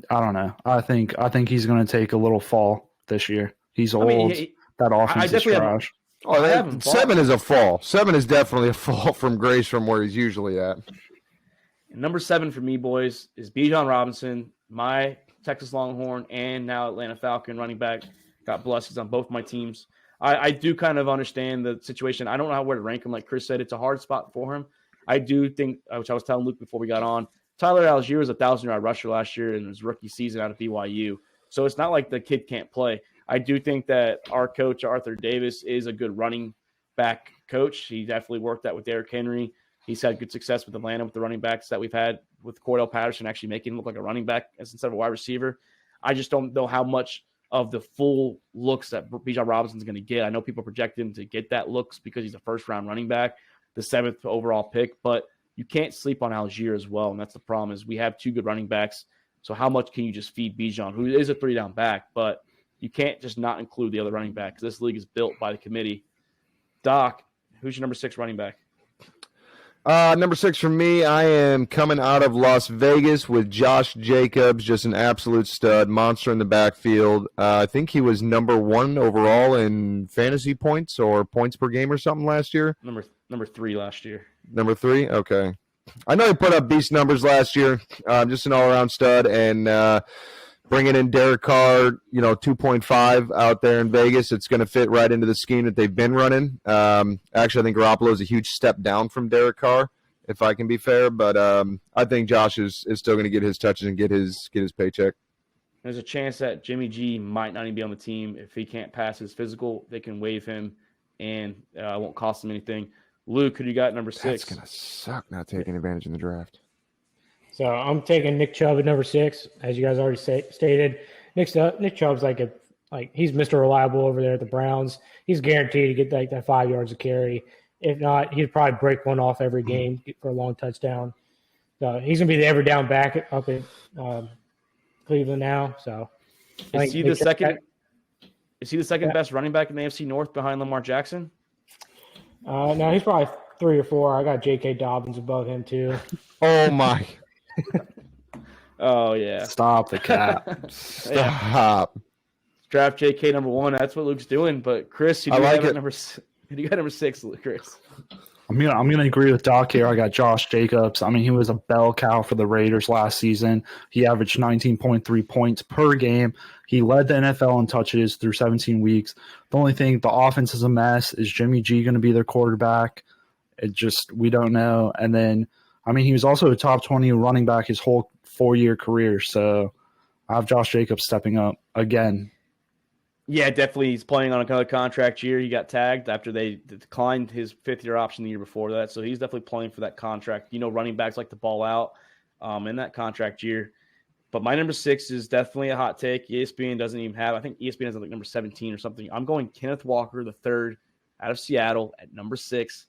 I don't know. I think he's going to take a little fall this year. He's old. That offense is trash. 7 is a fall. 7 is definitely a fall from grace from where he's usually at. And number 7 for me, boys, is Bijan Robinson, my Texas Longhorn and now Atlanta Falcon running back. God bless. He's on both my teams. I do kind of understand the situation. I don't know where to rank him. Like Chris said, it's a hard spot for him. I do think, which I was telling Luke before we got on, Tyler Algier was a 1,000-yard rusher last year in his rookie season out of BYU. So it's not like the kid can't play. I do think that our coach, Arthur Davis, is a good running back coach. He definitely worked that with Derrick Henry. He's had good success with Atlanta with the running backs that we've had with Cordell Patterson actually making him look like a running back instead of a wide receiver. I just don't know how much of the full looks that Bijan Robinson's going to get. I know people project him to get that looks because he's a first-round running back, the 7th overall pick, but you can't sleep on Algier as well, and that's the problem is we have 2 good running backs, so how much can you just feed Bijan, who is a 3-down back, but you can't just not include the other running backs. This league is built by the committee. Doc, who's your number 6 running back? Number 6 for me, I am coming out of Las Vegas with Josh Jacobs, just an absolute stud, monster in the backfield. I think he was number 1 overall in fantasy points or points per game or something last year. Number 3 last year. Number 3? Okay. I know he put up beast numbers last year, just an all-around stud, and bringing in Derek Carr, 2.5 out there in Vegas, it's going to fit right into the scheme that they've been running. Actually, I think Garoppolo is a huge step down from Derek Carr, if I can be fair. But I think Josh is still going to get his touches and get his paycheck. There's a chance that Jimmy G might not even be on the team. If he can't pass his physical, they can waive him, and it won't cost him anything. Luke, who do you got number 6? That's going to suck not taking advantage in the draft. So I'm taking Nick Chubb at number 6, as you guys already stated. Nick Chubb's like he's Mr. Reliable over there at the Browns. He's guaranteed to get that 5 yards of carry. If not, he'd probably break one off every game for a long touchdown. So he's gonna be the every down back up in Cleveland now. So is he the second best running back in the AFC North behind Lamar Jackson? No, he's probably 3 or 4. I got J.K. Dobbins above him too. Oh my. Oh yeah! Stop the cap! Stop. Draft J.K. number 1. That's what Luke's doing. But Chris, you got number 6, Chris. I'm gonna agree with Doc here. I got Josh Jacobs. I mean, he was a bell cow for the Raiders last season. He averaged 19.3 points per game. He led the NFL in touches through 17 weeks. The only thing, the offense is a mess. Is Jimmy G going to be their quarterback? We don't know. And then, I mean, he was also a top 20 running back his whole 4-year career. So I have Josh Jacobs stepping up again. Yeah, definitely. He's playing on another contract year. He got tagged after they declined his 5th-year option the year before that. So he's definitely playing for that contract. Running backs like to ball out in that contract year. But my number 6 is definitely a hot take. ESPN doesn't even have – I think ESPN has like number 17 or something. I'm going Kenneth Walker, the 3rd, out of Seattle at number 6.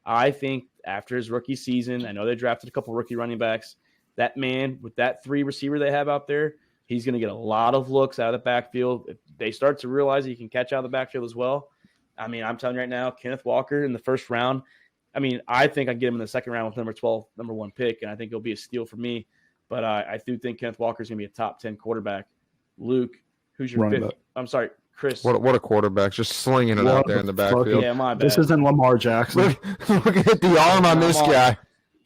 I think after his rookie season, I know they drafted a couple rookie running backs. That man, with that 3 receiver they have out there, he's going to get a lot of looks out of the backfield. If they start to realize he can catch out of the backfield as well. I mean, I'm telling you right now, Kenneth Walker in the 1st round, I mean, I think I'd get him in the 2nd round with number 12, number 1 pick, and I think it'll be a steal for me. But I do think Kenneth Walker is going to be a top 10 quarterback. Luke, who's your 5th? I'm sorry, Chris. What a quarterback, just slinging it out there in the backfield. Yeah, my bad. This isn't Lamar Jackson. Look at the arm on this guy.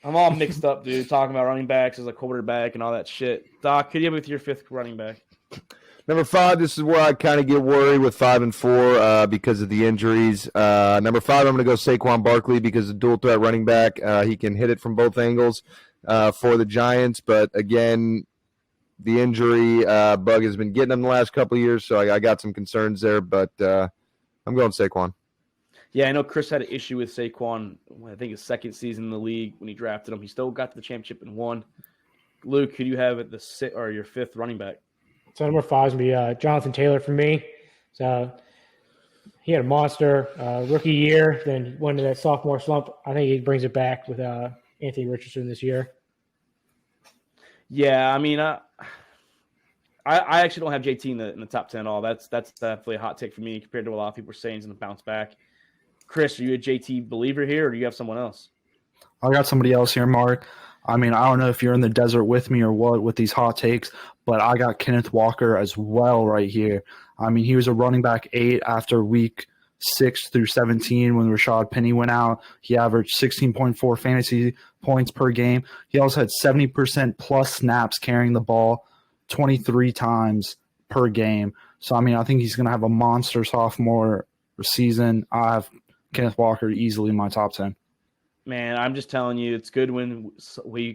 I'm all mixed up, dude, talking about running backs as a quarterback and all that shit. Doc, could you have with your 5th running back? Number 5, this is where I kind of get worried with 5 and 4 because of the injuries. Number 5, I'm going to go Saquon Barkley because the dual threat running back. He can hit it from both angles for the Giants. But, again, the injury bug has been getting him the last couple of years, so I got some concerns there. But I'm going Saquon. Yeah, I know Chris had an issue with Saquon, I think his 2nd season in the league when he drafted him. He still got to the championship and won. Luke, could you have it your 5th running back? So number 5 is going to be Jonathan Taylor for me. So he had a monster rookie year, then went into that sophomore slump. I think he brings it back with Anthony Richardson this year. Yeah, I mean, I actually don't have JT in the top 10 at all. That's definitely a hot take for me compared to what a lot of people are saying he's going to bounce back. Chris, are you a JT believer here, or do you have someone else? I got somebody else here, Mark. I mean, I don't know if you're in the desert with me or what with these hot takes, but I got Kenneth Walker as well right here. I mean, he was a running back 8 after week 6 through 17 when Rashad Penny went out. He averaged 16.4 fantasy points per game. He also had 70% plus snaps carrying the ball 23 times per game. So, I mean, I think he's going to have a monster sophomore season. I have Kenneth Walker easily in my top 10. Man, I'm just telling you, it's good when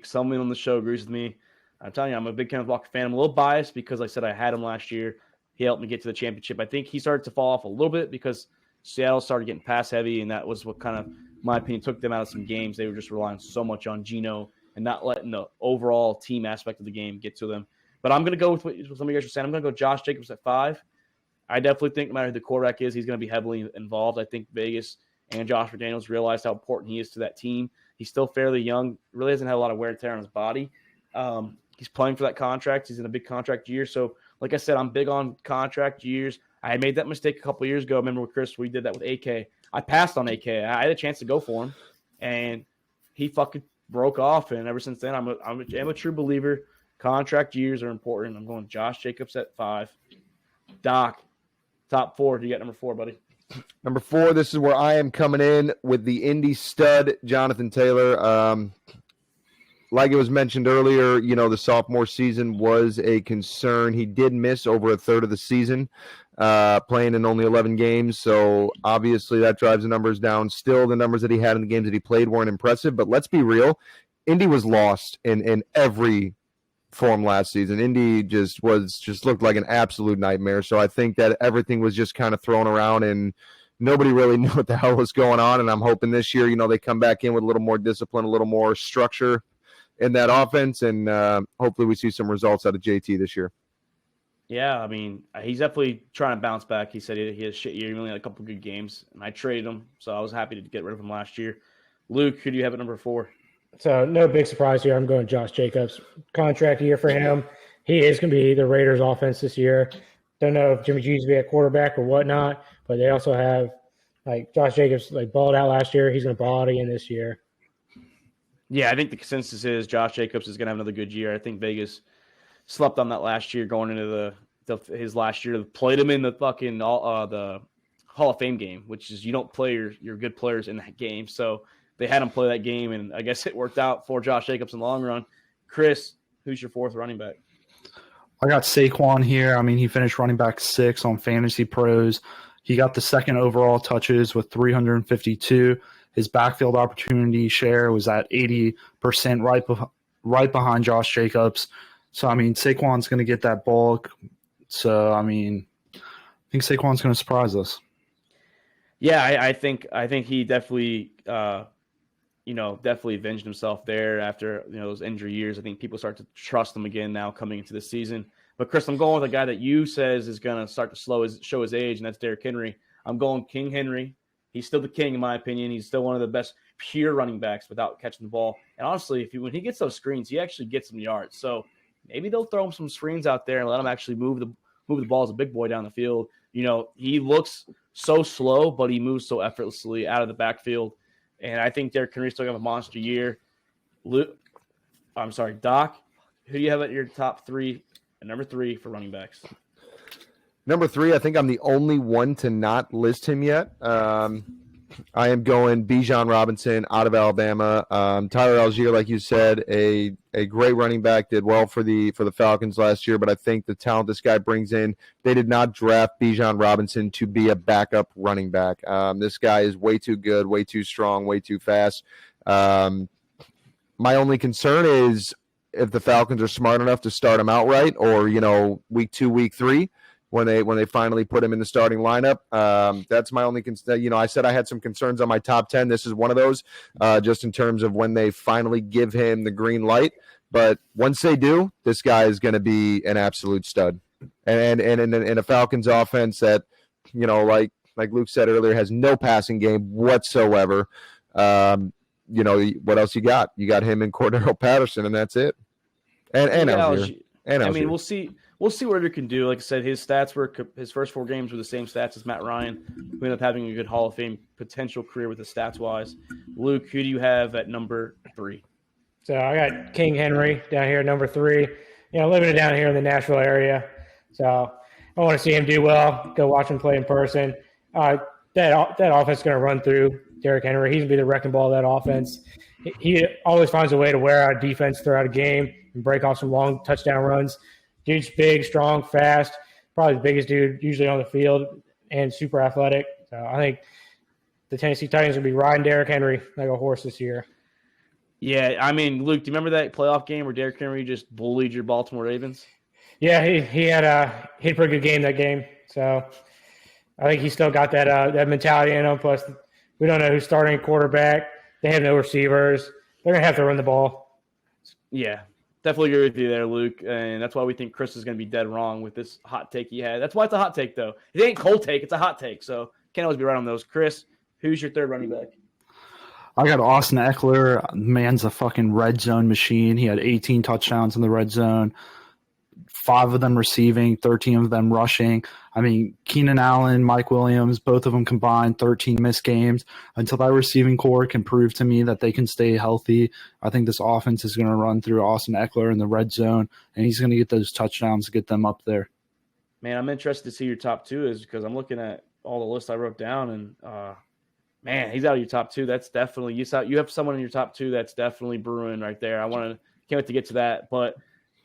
someone on the show agrees with me. I'm telling you, I'm a big Kenneth Walker fan. I'm a little biased because, like I said, I had him last year. He helped me get to the championship. I think he started to fall off a little bit because Seattle started getting pass heavy, and that was what kind of, my opinion, took them out of some games. They were just relying so much on Geno and not letting the overall team aspect of the game get to them. But I'm going to go with what some of you guys are saying. I'm going to go Josh Jacobs at 5. I definitely think no matter who the quarterback is, he's going to be heavily involved. I think Vegas and Josh McDaniels realized how important he is to that team. He's still fairly young, really hasn't had a lot of wear and tear on his body. He's playing for that contract. He's in a big contract year. So, like I said, I'm big on contract years. I had made that mistake a couple of years ago. I remember with Chris, we did that with AK. I passed on AK. I had a chance to go for him, and he fucking broke off. And ever since then, I'm a true believer. Contract years are important. I'm going Josh Jacobs at 5. Doc, top 4. Do you got number 4, buddy? Number 4, this is where I am coming in with the Indy stud, Jonathan Taylor. Like it was mentioned earlier, the sophomore season was a concern. He did miss over a third of the season, playing in only 11 games. So obviously that drives the numbers down. Still, the numbers that he had in the games that he played weren't impressive. But let's be real, Indy was lost in every form last season. Indy just looked like an absolute nightmare. So I think that everything was just kind of thrown around and nobody really knew what the hell was going on. And I'm hoping this year, they come back in with a little more discipline, a little more structure in that offense, and hopefully we see some results out of JT this year. Yeah, I mean, he's definitely trying to bounce back. He said he had a shit year. He only had a couple good games, and I traded him, so I was happy to get rid of him last year. Luke, who do you have at number 4? So no big surprise here. I'm going Josh Jacobs. Contract year for him. He is going to be the Raiders' offense this year. Don't know if Jimmy G's be a quarterback or whatnot, but they also have Josh Jacobs balled out last year. He's going to ball out again this year. Yeah, I think the consensus is Josh Jacobs is going to have another good year. I think Vegas slept on that last year going into his last year. Played him in the fucking the Hall of Fame game, which is you don't play your good players in that game. So they had him play that game, and I guess it worked out for Josh Jacobs in the long run. Chris, who's your 4th running back? I got Saquon here. I mean, he finished running back 6 on Fantasy Pros. He got the 2nd overall touches with 352. His backfield opportunity share was at 80%, right behind Josh Jacobs. So, I mean, Saquon's going to get that bulk. So, I mean, I think Saquon's going to surprise us. Yeah, I think he definitely definitely avenged himself there after those injury years. I think people start to trust him again now coming into the season. But Chris, I'm going with a guy that you says is going to start to show his age, and that's Derrick Henry. I'm going King Henry. He's still the king, in my opinion. He's still one of the best pure running backs without catching the ball. And honestly, when he gets those screens, he actually gets some yards. So maybe they'll throw him some screens out there and let him actually move the ball as a big boy down the field. He looks so slow, but he moves so effortlessly out of the backfield. And I think Derrick Henry's still going to have a monster year. Doc, who do you have at your top 3 and number 3 for running backs? Number 3, I think I'm the only one to not list him yet. I am going Bijan Robinson out of Alabama. Tyler Algier, like you said, a great running back, did well for the Falcons last year, but I think the talent this guy brings in, they did not draft Bijan Robinson to be a backup running back. This guy is way too good, way too strong, way too fast. My only concern is if the Falcons are smart enough to start him outright, or week 2, week 3. When they finally put him in the starting lineup. That's my only concern. I said I had some concerns on my top 10. This is one of those, just in terms of when they finally give him the green light. But once they do, this guy is going to be an absolute stud. And in a Falcons offense that, like Luke said earlier, has no passing game whatsoever. What else you got? You got him and Cordero Patterson, and that's it. And Algier. I mean, we'll see. We'll see what he can do. Like I said, his first 4 games were the same stats as Matt Ryan, who ended up having a good Hall of Fame potential career with the stats-wise. Luke, who do you have at number 3? So I got King Henry down here at number 3. Living down here in the Nashville area. So I want to see him do well, go watch him play in person. That offense is going to run through Derrick Henry. He's going to be the wrecking ball of that offense. He always finds a way to wear out defense throughout a game and break off some long touchdown runs. Dude's big, strong, fast, probably the biggest dude usually on the field, and super athletic. So I think the Tennessee Titans will be riding Derrick Henry like a horse this year. Yeah, I mean, Luke, do you remember that playoff game where Derrick Henry just bullied your Baltimore Ravens? Yeah, he had a pretty good game that game. So I think he still got that mentality in him. Plus, we don't know who's starting quarterback. They have no receivers. They're going to have to run the ball. Yeah. Definitely agree with you there, Luke, and that's why we think Chris is going to be dead wrong with this hot take he had. That's why it's a hot take, though. It ain't cold take; it's a hot take. So can't always be right on those. Chris, who's your third running back? I got Austin Eckler. Man's a fucking red zone machine. He had 18 touchdowns in the red zone, 5 of them receiving, 13 of them rushing. I mean, Keenan Allen, Mike Williams, both of them combined, 13 missed games. Until that receiving core can prove to me that they can stay healthy, I think this offense is going to run through Austin Eckler in the red zone, and he's going to get those touchdowns to get them up there. Man, I'm interested to see your top 2 is because I'm looking at all the lists I wrote down, and man, he's out of your top 2. That's definitely you have someone in your top 2 that's definitely brewing right there. Can't wait to get to that, but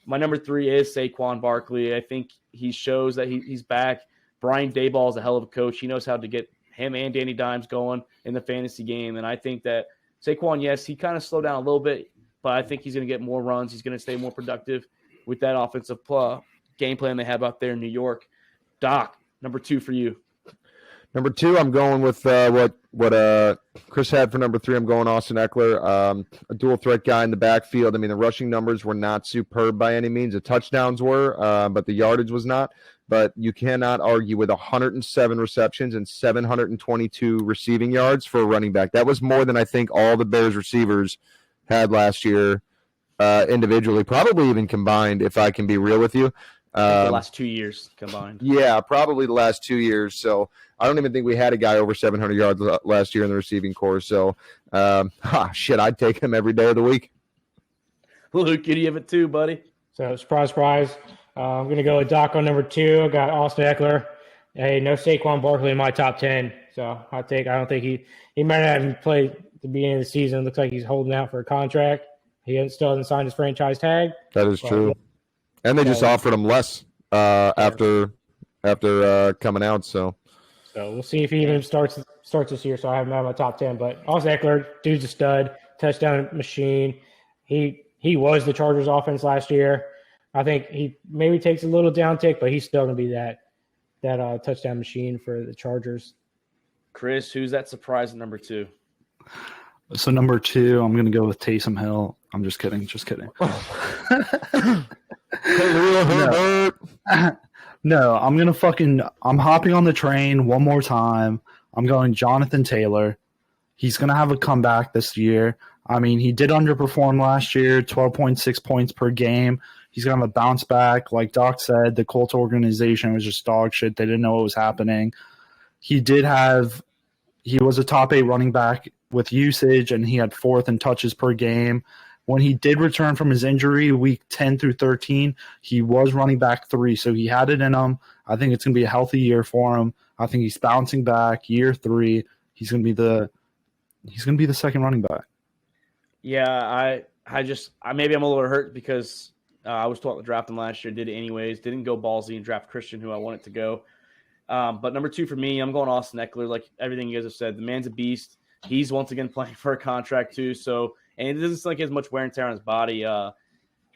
my number 3 is Saquon Barkley. I think he shows that he's back. Brian Daboll is a hell of a coach. He knows how to get him and Danny Dimes going in the fantasy game. And I think that Saquon, yes, he kind of slowed down a little bit, but I think he's going to get more runs. He's going to stay more productive with that offensive game plan they have out there in New York. Doc, number 2 for you. Number 2, I'm going with what Chris had for number 3. I'm going Austin Eckler, a dual threat guy in the backfield. I mean, the rushing numbers were not superb by any means. The touchdowns were, but the yardage was not. But you cannot argue with 107 receptions and 722 receiving yards for a running back. That was more than I think all the Bears receivers had last year individually, probably even combined, if I can be real with you. The last 2 years combined. Yeah, probably the last 2 years. So I don't even think we had a guy over 700 yards last year in the receiving corps. So, I'd take him every day of the week. Luke, you have it too, buddy. So, surprise. I'm going to go with Doc on number 2. I got Austin Eckler. Hey, no Saquon Barkley in my top 10. So, I don't think he might not even play at the beginning of the season. It looks like he's holding out for a contract. He still hasn't signed his franchise tag. That is true. And they just offered him less after coming out. So we'll see if he even starts this year. So I have him out of my top 10. But Austin Eckler, dude's a stud, touchdown machine. He was the Chargers offense last year. I think he maybe takes a little down tick, but he's still going to be that touchdown machine for the Chargers. Chris, who's that surprise at number 2? So number 2, I'm going to go with Taysom Hill. I'm just kidding. No, I'm hopping on the train one more time. I'm going Jonathan Taylor. He's going to have a comeback this year. I mean, he did underperform last year, 12.6 points per game. He's going to have a bounce back. Like Doc said, the Colts organization was just dog shit. They didn't know what was happening. He was a top 8 running back with usage, and he had 4th in touches per game. when he did return from his injury, week 10 through 13, he was running back 3, so he had it in him. I think it's going to be a healthy year for him. I think he's bouncing back. Year 3, he's going to be the second running back. Yeah, maybe I'm a little hurt because I was told to draft him last year, did it anyways, didn't go ballsy and draft Christian, who I wanted to go. But number 2 for me, I'm going Austin Eckler. Like everything you guys have said, the man's a beast. He's once again playing for a contract too. So, and it doesn't seem like he has much wear and tear on his body.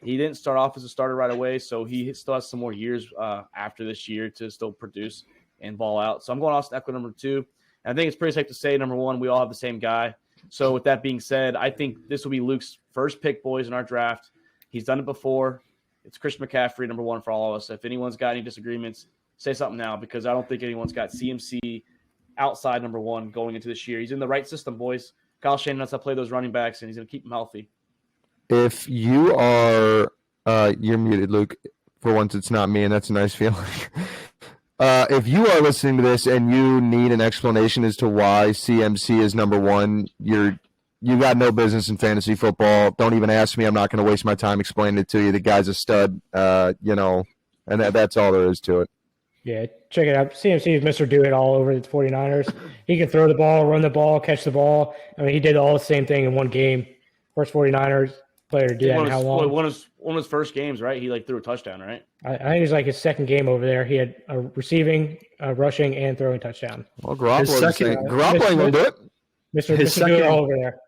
He didn't start off as a starter right away, so he still has some more years after this year to still produce and ball out. So I'm going Austin Eckler number 2. And I think it's pretty safe to say, number 1, we all have the same guy. So with that being said, I think this will be Luke's first pick, boys, in our draft. He's done it before. It's Christian McCaffrey, number 1 for all of us. If anyone's got any disagreements, say something now, because I don't think anyone's got CMC outside number 1 going into this year. He's in the right system, boys. Kyle Shanahan knows how to play those running backs, and he's going to keep them healthy. If you are you're muted, Luke. For once, it's not me, and that's a nice feeling. If you are listening to this and you need an explanation as to why CMC is number 1, you got no business in fantasy football. Don't even ask me. I'm not going to waste my time explaining it to you. The guy's a stud, and that's all there is to it. Yeah, check it out. CMC is Mr. Do It all over the 49ers. He can throw the ball, run the ball, catch the ball. I mean, he did all the same thing in one game. First 49ers player to do that in how long? One of his first games, right? He threw a touchdown, right? I think it was like his second game over there. He had a receiving, rushing, and throwing touchdown. Well, Garoppolo will do it. Mr. Do It all over there.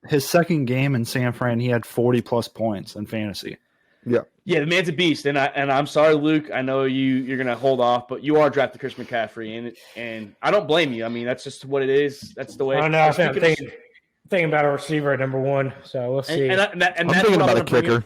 His second game in San Fran, he had 40-plus points in fantasy. Yeah, the man's a beast, and I'm sorry, Luke. I know you're gonna hold off, but you are drafting Chris McCaffrey, and I don't blame you. I mean, that's just what it is. That's the way. I don't know. I'm thinking about a receiver at number 1, so we'll see. I'm thinking about a kicker.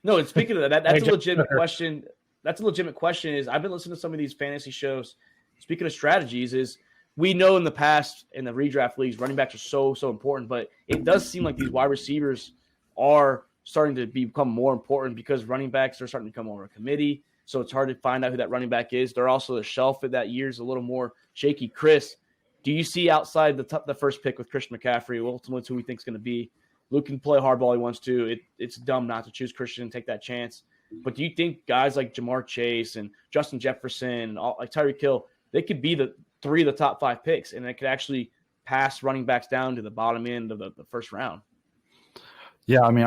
No, and speaking of that's a legitimate question. That's a legitimate question. Is I've been listening to some of these fantasy shows. Speaking of strategies, is we know in the past in the redraft leagues, running backs are so important, but it does seem like these wide receivers are starting to become more important because running backs are starting to become more of a committee. So it's hard to find out who that running back is. They're also the shelf at that year is a little more shaky. Chris, do you see outside the first pick with Christian McCaffrey, ultimately who we think is going to be? Luke can play hardball he wants to. It's dumb not to choose Christian and take that chance. But do you think guys like Jamar Chase and Justin Jefferson, like Tyreek Hill, they could be the 3 of the top 5 picks, and they could actually pass running backs down to the bottom end of the first round? Yeah, I mean,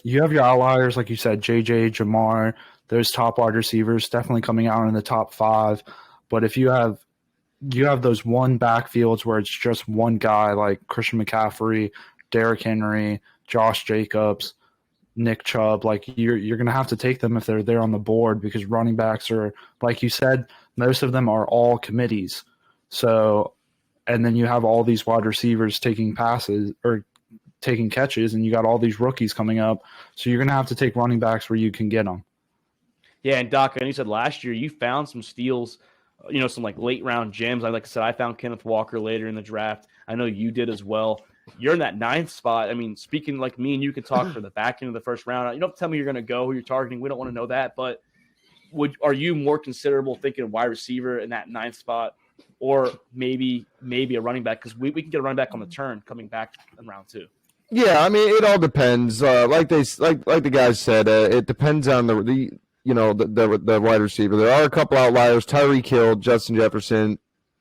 you have your outliers, like you said, JJ, Jamar, those top wide receivers definitely coming out in the top 5. But if you have those one backfields where it's just one guy like Christian McCaffrey, Derrick Henry, Josh Jacobs, Nick Chubb, like you're going to have to take them if they're there on the board because running backs are, like you said, most of them are all committees. So, and then you have all these wide receivers taking passes or taking catches, and you got all these rookies coming up. So you're going to have to take running backs where you can get them. Yeah, and Doc, and you said last year you found some steals, some like late round gems. Like I said, I found Kenneth Walker later in the draft. I know you did as well. You're in that 9th spot. I mean, speaking like me and you can talk for the back end of the first round. You don't tell me you're going to go, who you're targeting. We don't want to know that. But are you more considerable thinking of wide receiver in that 9th spot, or maybe a running back? Because we can get a running back on the turn coming back in round 2. Yeah, I mean, it all depends. Like the guys said, it depends on the wide receiver. There are a couple outliers: Tyreek Hill, Justin Jefferson,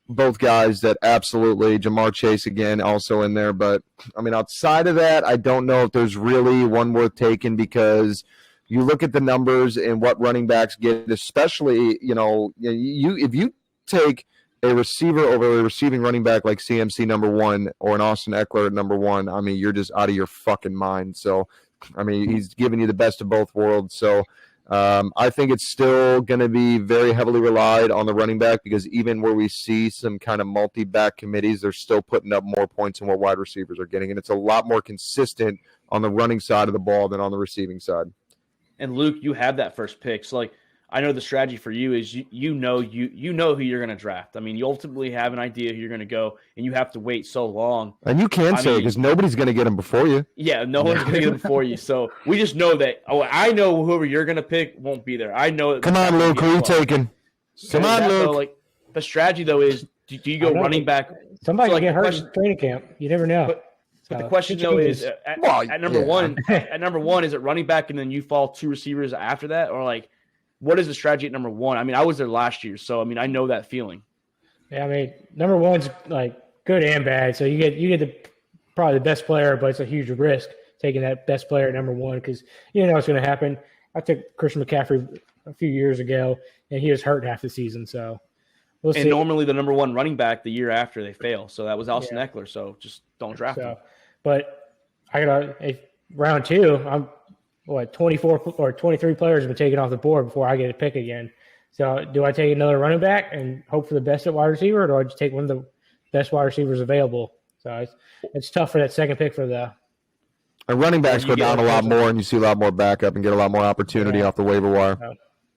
both guys that absolutely. Jamar Chase again also in there, but I mean, outside of that, I don't know if there's really one worth taking because you look at the numbers and what running backs get, especially if you take a receiver over a receiving running back like CMC number 1 or an Austin Eckler at number 1, I mean, you're just out of your fucking mind. So, I mean, he's giving you the best of both worlds. So, I think it's still going to be very heavily relied on the running back because even where we see some kind of multi-back committees, they're still putting up more points than what wide receivers are getting. And it's a lot more consistent on the running side of the ball than on the receiving side. And Luke, you have that first pick. So, I know the strategy for you is you know who you're going to draft. I mean, you ultimately have an idea who you're going to go, and you have to wait so long. And you can say because nobody's going to get him before you. Yeah, no one's going to get him before you. So we just know that. Oh, I know whoever you're going to pick won't be there. I know. Come on, Luke. Who are you taking? Come on, Luke. The strategy though is do you go running back? Somebody can get hurt in training camp. You never know. But the question though is at number one, is it running back and then you fall 2 receivers after that, or like what is the strategy at number 1? I mean, I was there last year, so I mean I know that feeling. Yeah, I mean, number 1's like good and bad. So you get probably the best player, but it's a huge risk taking that best player at number 1 because you don't know what's going to happen. I took Christian McCaffrey a few years ago, and he was hurt half the season. So we'll see. And normally the number 1 running back the year after they fail. So that was Austin Eckler. So just don't draft him. But I got round 2. I'm 24 or 23 players have been taken off the board before I get a pick again. So do I take another running back and hope for the best at wide receiver, or do I just take one of the best wide receivers available? So it's tough for that second pick for the. And running backs go down a lot more, and you see a lot more backup and get a lot more opportunity off the waiver wire.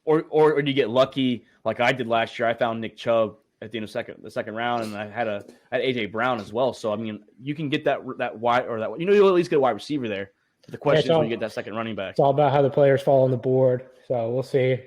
Or do you get lucky like I did last year? I found Nick Chubb at the end of the second round, and I had AJ Brown as well. So I mean, you can get that wide or that you'll at least get a wide receiver there. But the question is when you get that second running back. It's all about how the players fall on the board. So we'll see.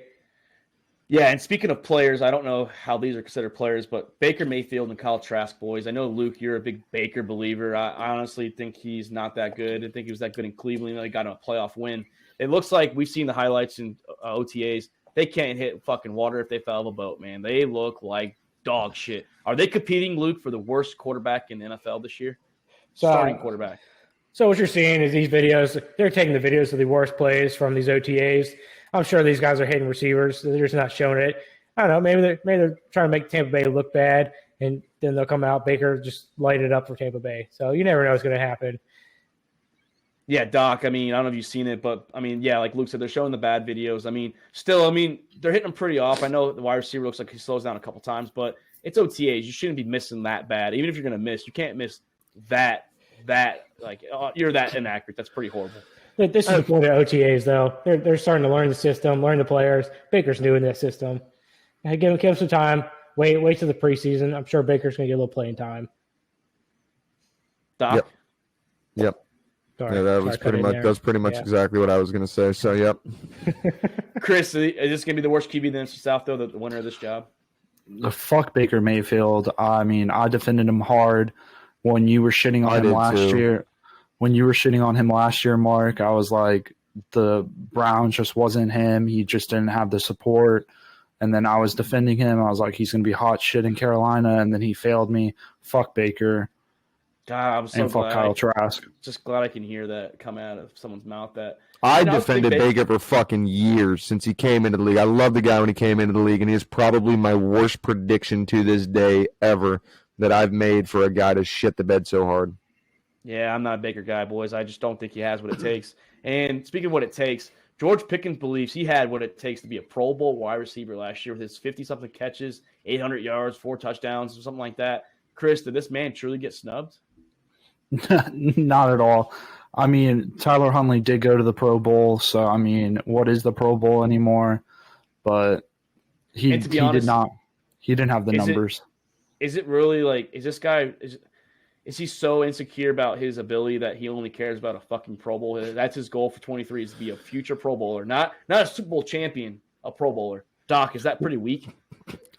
Yeah, and speaking of players, I don't know how these are considered players, but Baker Mayfield and Kyle Trask, boys. I know, Luke, you're a big Baker believer. I honestly think he's not that good. I didn't think he was that good in Cleveland. He got him a playoff win. It looks like we've seen the highlights in OTAs. They can't hit fucking water if they fell off a boat, man. They look like dog shit. Are they competing, Luke, for the worst quarterback in the NFL this year? Starting quarterback. So what you're seeing is these videos, they're taking the videos of the worst plays from these OTAs. I'm sure these guys are hitting receivers. They're just not showing it. I don't know. Maybe they're trying to make Tampa Bay look bad, and then they'll come out. Baker just light it up for Tampa Bay. So you never know what's going to happen. Yeah, Doc, I mean, I don't know if you've seen it, but, I mean, yeah, like Luke said, they're showing the bad videos. I mean, still, I mean, they're hitting them pretty off. I know the wide receiver looks like he slows down a couple times, but it's OTAs. You shouldn't be missing that bad. Even if you're going to miss, you can't miss that like, you're that inaccurate. That's pretty horrible. This is the point of OTAs, though. They're starting to learn the system, learn the players. Baker's new in that system. Give him some time. Wait till the preseason. I'm sure Baker's going to get a little playing time. Doc? Yep. Sorry, yeah, that was pretty much exactly what I was going to say. So, yep. Chris, is this going to be the worst QB in the NFC South, though, the winner of this job? Fuck Baker Mayfield. I mean, I defended him hard when you were shitting on him last year. When you were shitting on him last year, Mark, I was like, the Browns just wasn't him. He just didn't have the support. And then I was defending him. I was like, he's going to be hot shit in Carolina. And then he failed me. Fuck Baker. God, I'm so and fuck glad. Kyle Trask. Just glad I can hear that come out of someone's mouth. I defended Baker for fucking years since he came into the league. I love the guy when he came into the league, and he is probably my worst prediction to this day ever that I've made for a guy to shit the bed so hard. Yeah, I'm not a Baker guy, boys. I just don't think he has what it takes. And speaking of what it takes, George Pickens believes he had what it takes to be a Pro Bowl wide receiver last year with his 50-something catches, 800 yards, 4 touchdowns, or something like that. Chris, did this man truly get snubbed? Not at all. I mean, Tyler Huntley did go to the Pro Bowl, so I mean, what is the Pro Bowl anymore? But he did not. He didn't have the numbers. Is it really like? Is this guy? Is he so insecure about his ability that he only cares about a fucking Pro Bowl? That's his goal for 23 is to be a future Pro Bowler, not a Super Bowl champion, a Pro Bowler. Doc, is that pretty weak?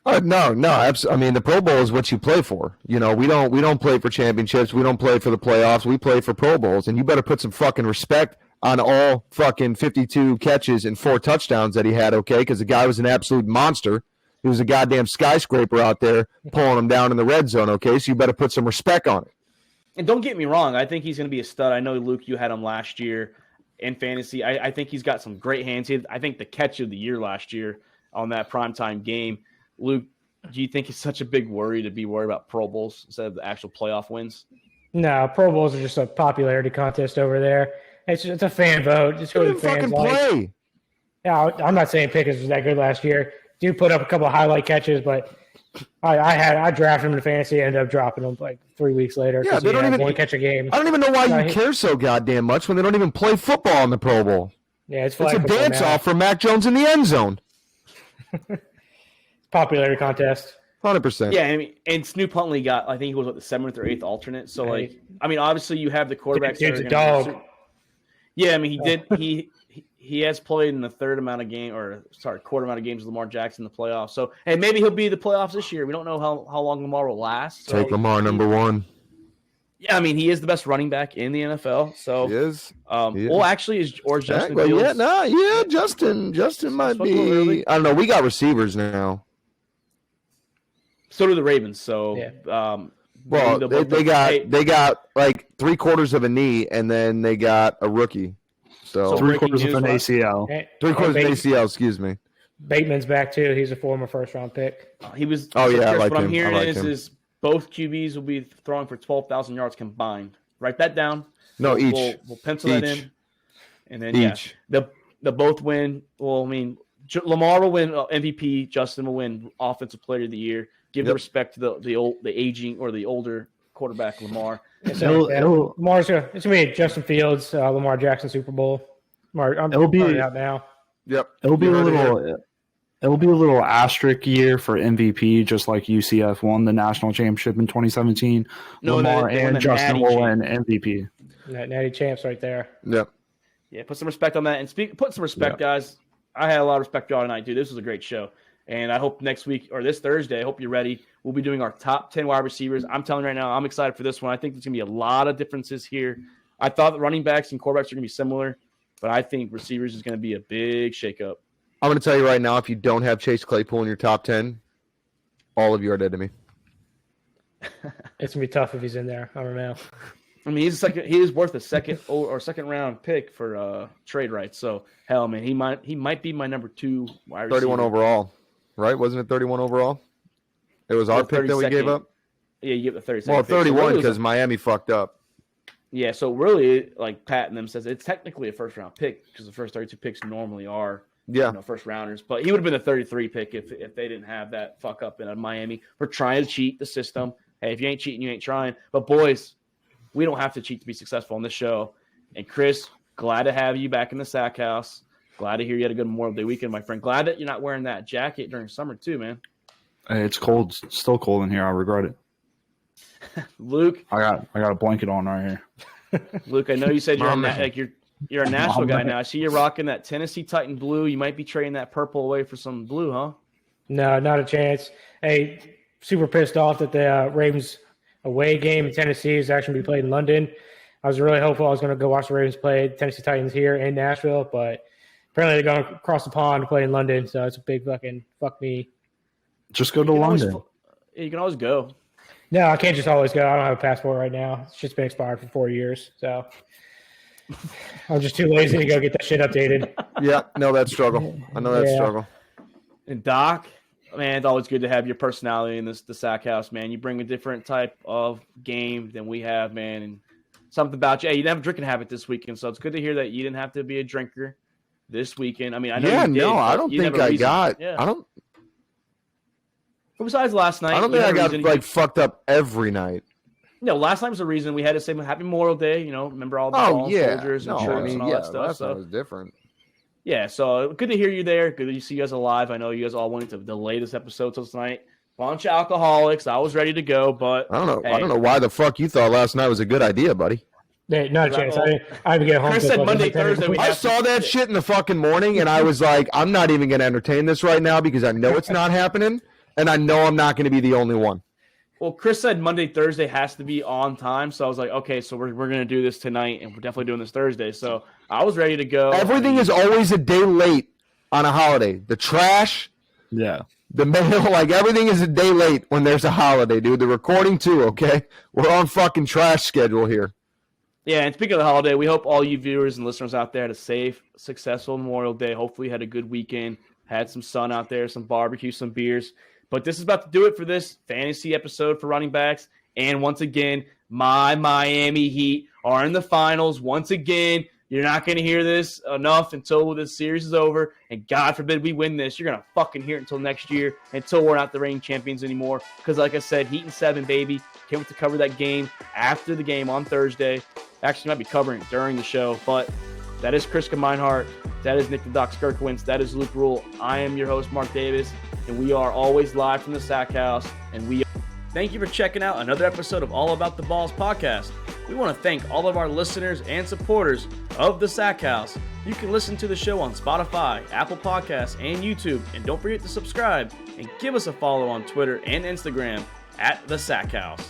No. I mean, the Pro Bowl is what you play for. You know, we don't play for championships. We don't play for the playoffs. We play for Pro Bowls, and you better put some fucking respect on all fucking 52 catches and 4 touchdowns that he had. Okay, because the guy was an absolute monster. He was a goddamn skyscraper out there pulling him down in the red zone. Okay, so you better put some respect on it. And don't get me wrong, I think he's going to be a stud. I know, Luke, you had him last year in fantasy. I think he's got some great hands. I think the catch of the year last year on that primetime game. Luke, do you think it's such a big worry to be worried about Pro Bowls instead of the actual playoff wins? No, Pro Bowls are just a popularity contest over there. It's a fan vote. Just who the fans like. Yeah, I'm not saying Pickens was that good last year. Do put up a couple of highlight catches, but I drafted him in fantasy, ended up dropping him like 3 weeks later. Yeah, they don't even one catch a game. I don't even know why you care so goddamn much when they don't even play football in the Pro Bowl. Yeah, it's a dance off for Mac Jones in the end zone. Popularity contest. 100%. Yeah, I mean, and Snoop Huntley got, I think he was the 7th or 8th alternate. So, like, I mean, obviously you have the quarterbacks. Dude's a dog. Yeah, I mean, he has played in the quarter amount of games with Lamar Jackson in the playoffs. So, and maybe he'll be the playoffs this year. We don't know how long Lamar will last. So Take Lamar number 1. Yeah, I mean, he is the best running back in the NFL. So He is. He is. Well, actually, Justin Well, Fields. Justin might be. I don't know. We got receivers now. So do the Ravens. So, yeah. Well, they got like 3/4 of a knee, and then they got a rookie. So 3/4 of an ACL. 3/4 of an ACL. Excuse me. Bateman's back too. He's a former first-round pick. He was. Oh yeah, I like what him. I'm hearing is both QBs will be throwing for 12,000 yards combined. Write that down. No, each. We'll pencil that in, and then each. The both win. Well, I mean, Lamar will win MVP. Justin will win Offensive Player of the Year. Give the respect to the aging or the older quarterback Lamar. Lamar's it's gonna be Justin Fields, Lamar Jackson Super Bowl. It'll be out now. Yep. It'll be a little asterisk year for MVP, just like UCF won the national championship in 2017. Lamar and Justin will win MVP. Natty champs right there. Yep. Yeah, put some respect on that. And put some respect, guys. I had a lot of respect for y'all tonight, dude. This was a great show. And I hope next week or this Thursday, I hope you're ready. We'll be doing our top 10 wide receivers. I'm telling you right now, I'm excited for this one. I think there's going to be a lot of differences here. I thought the running backs and quarterbacks are going to be similar, but I think receivers is going to be a big shakeup. I'm going to tell you right now, if you don't have Chase Claypool in your top 10, all of you are dead to me. It's going to be tough if he's in there. I don't know. I mean, he is worth a second round pick for trade rights. So hell, man, he might be my number 2 wide receiver. 31 overall, right? Wasn't it 31 overall? It was our pick that we gave up. Yeah, you get the 32nd. Well, 31 because Miami fucked up. Yeah, so really, like Pat and them says, it's technically a first round pick because the first 32 picks normally are first rounders. But he would have been a 33 pick if they didn't have that fuck up in Miami. We're trying to cheat the system. Hey, if you ain't cheating, you ain't trying. But boys, we don't have to cheat to be successful on this show. And Chris, glad to have you back in the Sack House. Glad to hear you had a good Memorial Day weekend, my friend. Glad that you're not wearing that jacket during summer too, man. Hey, it's cold. It's still cold in here. I regret it. Luke, I got a blanket on right here. Luke, I know you said you're a Nashville guy now. I see you're rocking that Tennessee Titan blue. You might be trading that purple away for some blue, huh? No, not a chance. Hey, super pissed off that the Ravens away game in Tennessee is actually going to be played in London. I was really hopeful I was going to go watch the Ravens play Tennessee Titans here in Nashville, but apparently they're going across the pond to play in London, so it's a big fucking fuck me. Just go to London. You can always go. No, I can't just always go. I don't have a passport right now. It's just been expired for 4 years, so I'm just too lazy to go get that shit updated. Yeah, no, that struggle. I know that struggle. And Doc, man, it's always good to have your personality in the Sack House, man. You bring a different type of game than we have, man, and something about you. Hey, you didn't have a drinking habit this weekend, so it's good to hear that you didn't have to be a drinker this weekend. I mean, I know you did. No, I don't think I got. Yeah. I don't. But besides last night, I don't think I got fucked up every night. No, last night was the reason we had to say Happy Memorial Day. You know, remember all the soldiers and shirts and all that stuff. So was different. Yeah, so good to hear you there. Good to see you guys alive. I know you guys all wanted to delay this episode till tonight. Bunch of alcoholics. I was ready to go, but I don't know. Hey. I don't know why the fuck you thought last night was a good idea, buddy. Hey, not a chance. I had to get home. Chris said Monday, Thursday. I saw that shit in the fucking morning, and I was like, I'm not even going to entertain this right now because I know it's not happening, and I know I'm not going to be the only one. Well, Chris said Monday, Thursday has to be on time, so I was like, okay, so we're going to do this tonight, and we're definitely doing this Thursday. So I was ready to go. Everything is always a day late on a holiday. The trash, the mail, like everything is a day late when there's a holiday, dude. The recording too, okay? We're on fucking trash schedule here. Yeah, and speaking of the holiday, we hope all you viewers and listeners out there had a safe, successful Memorial Day. Hopefully you had a good weekend, had some sun out there, some barbecue, some beers. But this is about to do it for this fantasy episode for running backs. And once again, my Miami Heat are in the finals. Once again, you're not going to hear this enough until this series is over. And God forbid we win this. You're going to fucking hear it until next year, until we're not the reigning champions anymore. Because like I said, Heat and 7, baby. Can't wait to cover that game after the game on Thursday. Actually, might be covering it during the show. But that is Chris Meinhardt. That is Nick the Doc Skirkowitz. That is Luke Rule. I am your host, Mark Davis. And we are always live from the Sack House. And we thank you for checking out another episode of All About the Balls podcast. We want to thank all of our listeners and supporters of the Sack House. You can listen to the show on Spotify, Apple Podcasts, and YouTube. And don't forget to subscribe and give us a follow on Twitter and Instagram at the Sack House.